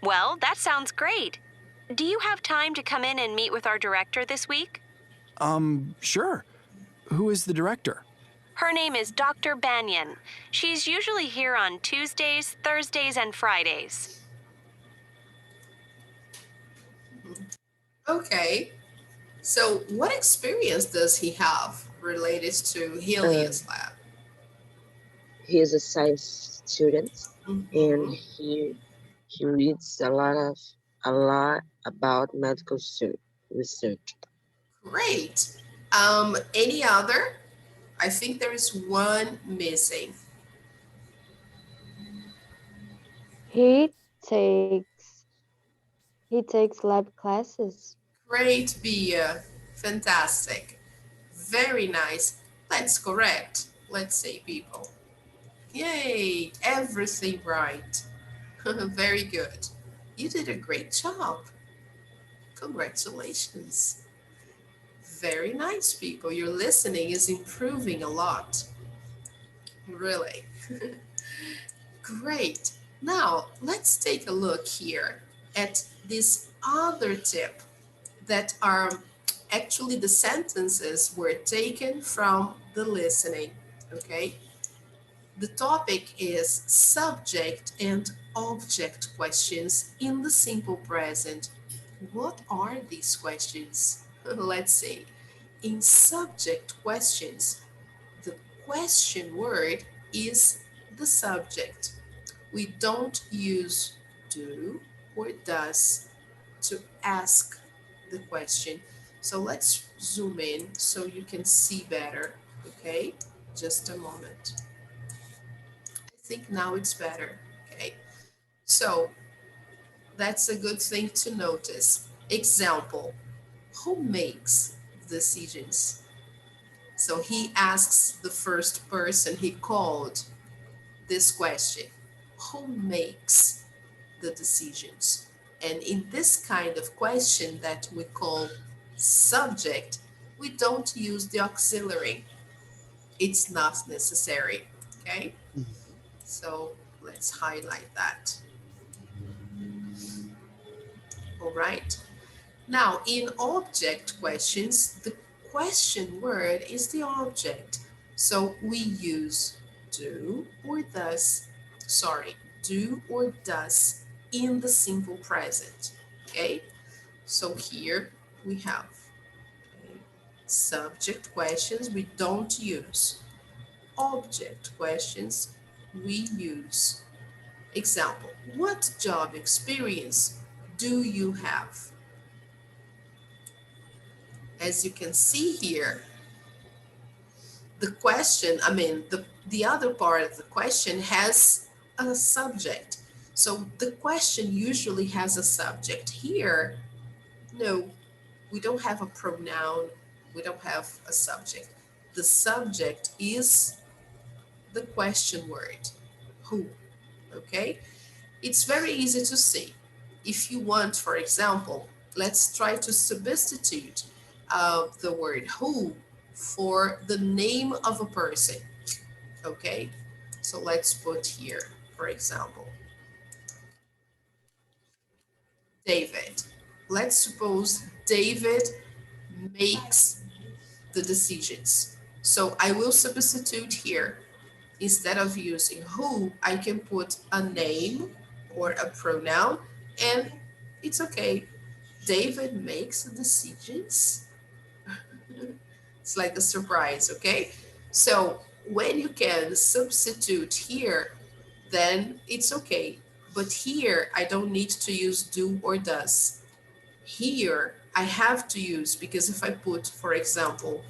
Well, that sounds great. Do you have time to come in and meet with our director this week? Sure. Who is the director? Her name is Dr. Banyan. She's usually here on Tuesdays, Thursdays, and Fridays. Okay. So, what experience does he have related to Helios Lab? He is a science student, and Mhm. he reads a lot about medical research. Great. Any other? I think there is one missing. He takes he takes lab classes. Great, Bia. Fantastic. Very nice. That's correct. Let's say, people. Yay, everything right. Very good. You did a great job. Congratulations. Very nice, people. Your listening is improving a lot. Really. Great. Now, let's take a look here at this other tip that are actually the sentences were taken from the listening. Okay. The topic is subject and object questions in the simple present. What are these questions? Let's see. In subject questions, the question word is the subject. We don't use do or does to ask the question. So let's zoom in so you can see better, okay? Just a moment. I think now it's better, okay? So that's a good thing to notice. Example, who makes decisions? So he asks the first person he called this question, who makes the decisions? And in this kind of question that we call subject, we don't use the auxiliary. It's not necessary, okay? Mhm. So let's highlight that. All right. Now, in object questions, the question word is the object. So we use do or does, sorry, do or does in the simple present. Okay, so here we have okay, subject questions we don't use. Object questions we use. Example, what job experience do you have? As you can see here, the question, the other part of the question has a subject. So the question usually has a subject. Here, no, we don't have a pronoun, we don't have a subject. The subject is the question word, who, okay? It's very easy to see. If you want, for example, let's try to substitute the word who for the name of a person. Okay, so let's put here, for example, David. Let's suppose David makes the decisions. So I will substitute here. Instead of using who, I can put a name or a pronoun, and it's okay. David makes decisions. It's like a surprise, okay? So when you can substitute here, then it's okay. But here, I don't need to use do or does. Here, I have to use, because if I put, for example,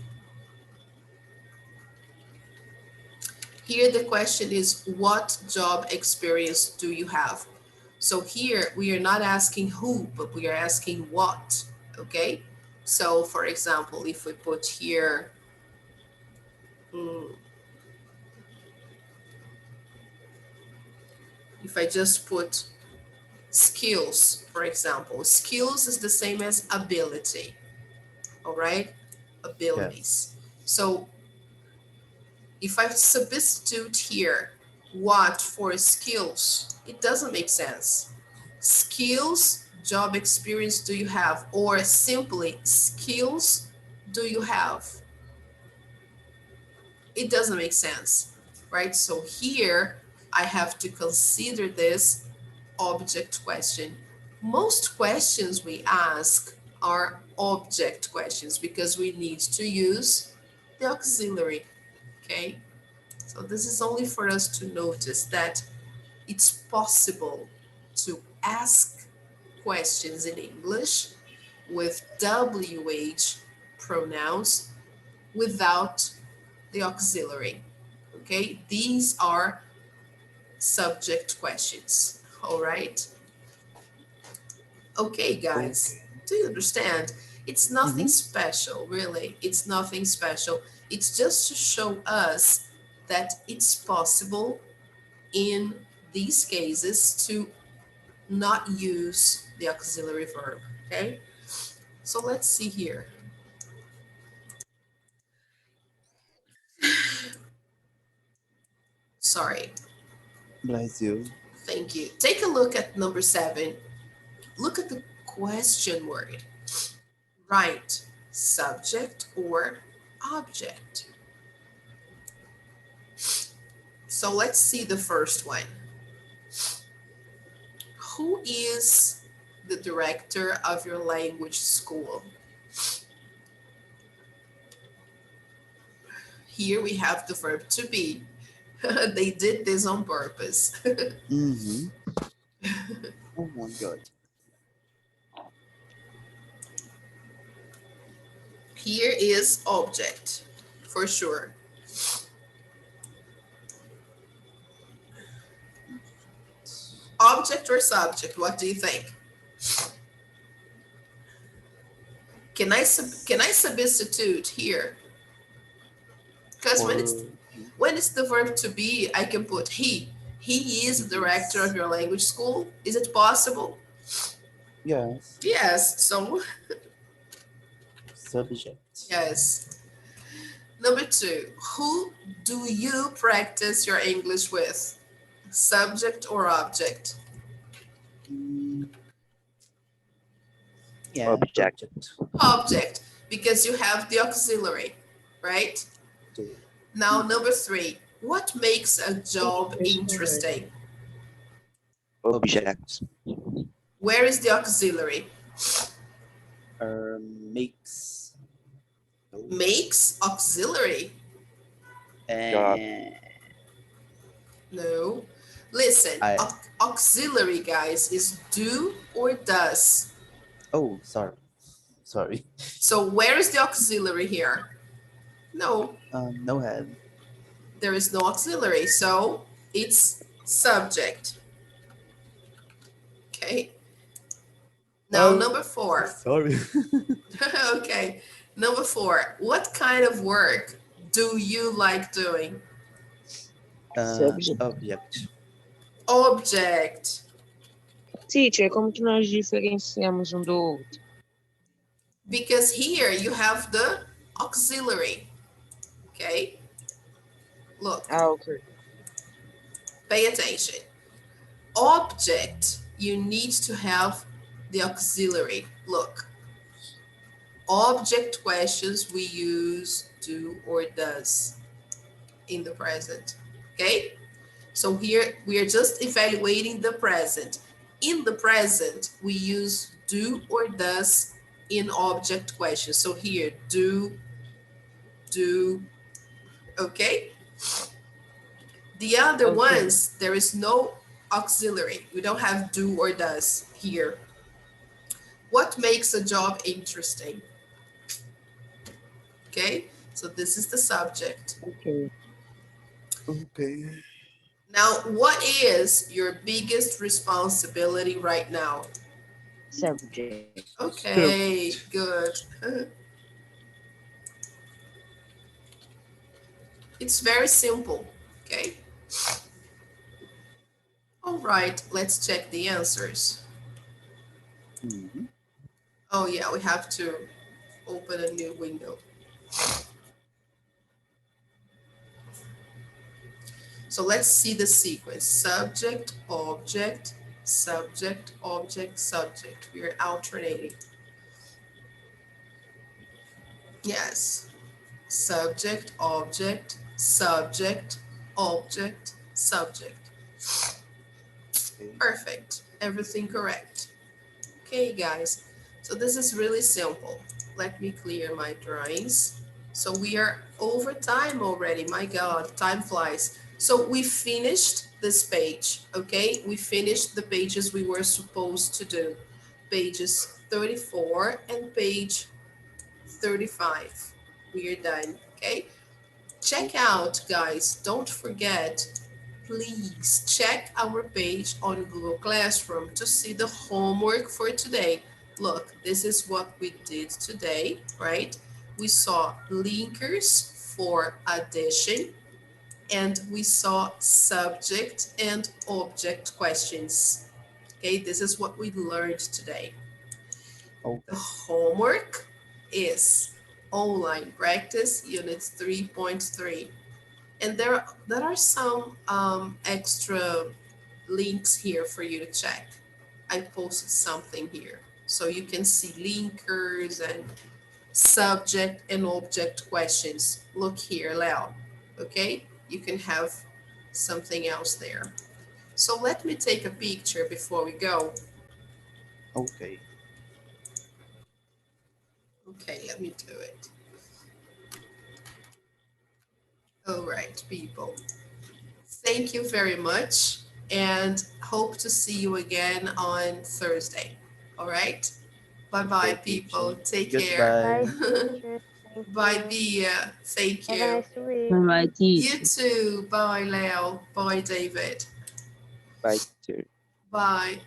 here the question is, what job experience do you have? So here, we are not asking who, but we are asking what, okay? So for example, if we put here, if I just put skills, for example, skills is the same as ability, all right? Yes. Abilities. So if I substitute here what for skills, it doesn't make sense. Skills, job experience do you have? Or simply skills do you have? It doesn't make sense, right? So here I have to consider this object question. Most questions we ask are object questions because we need to use the auxiliary, okay? So this is only for us to notice that it's possible to ask questions in English with WH pronouns without the auxiliary. Okay, these are subject questions. All right. Okay, guys, Okay. do you understand? It's nothing Mm-hmm. special, really. It's nothing special. It's just to show us that it's possible in these cases to not use the auxiliary verb. Okay, so let's see here. Sorry. Bless you. Thank you. Take a look at number 7. Look at the question word. Right, subject or object. So let's see the first one. Who is the director of your language school? Here we have the verb to be. They did this on purpose. Mm-hmm. Oh my God. Here is object, for sure. Object or subject, what do you think? Can I substitute here? Because when it's the verb to be, I can put he. He is the director of your language school. Is it possible? Yes. Yes. So Subject. yes. Number 2, who do you practice your English with? Subject or object? Yeah. Object. Object, because you have the auxiliary, right? Now, number 3, what makes a job interesting? Object. Where is the auxiliary? Makes. Makes auxiliary? Job. No. Listen, auxiliary, guys, is do or does. Oh, sorry. So where is the auxiliary here? No, No head. there is no auxiliary, so it's subject. Okay. Now, number 4. Sorry. Okay. Number 4. What kind of work do you like doing? Subject. Object. Object. Teacher, como que nós diferenciamos um do outro? Because here you have the auxiliary. Okay. Look, Okay. pay attention. Object, you need to have the auxiliary. Look, object questions we use do or does in the present. Okay, so here we are just evaluating the present. In the present, we use do or does in object questions. So here, do, okay? The other ones, there is no auxiliary. We don't have do or does here. What makes a job interesting? Okay, so this is the subject. Okay. Now, what is your biggest responsibility right now? Subject. Okay, good. It's very simple, okay? All right, let's check the answers. Oh yeah, we have to open a new window. So let's see the sequence. Subject, object, subject, object, subject. We are alternating. Yes. Subject, object, subject, object, subject. Perfect. Everything correct. Okay, guys. So this is really simple. Let me clear my drawings. So we are over time already. My God, time flies. So we finished this page, okay? We finished the pages we were supposed to do. Pages 34 and page 35. We are done, okay? Check out, guys. Don't forget, please check our page on Google Classroom to see the homework for today. Look, this is what we did today, right? We saw linkers for addition, and we saw subject and object questions. Okay, this is what we learned today. The homework is online practice units 3.3. And there are some extra links here for you to check. I posted something here. So you can see linkers and subject and object questions. Look here, Leo, okay? You can have something else there. So let me take a picture before we go. Okay. Okay, let me do it. All right, people. Thank you very much, and hope to see you again on Thursday. All right? Bye-bye, people. Take care. Bye, teacher. Thank Bye, you. Bia. Thank Have a you. nice week. All right, You teacher. too. Bye, Leo. Bye, David. Bye, teacher. Bye.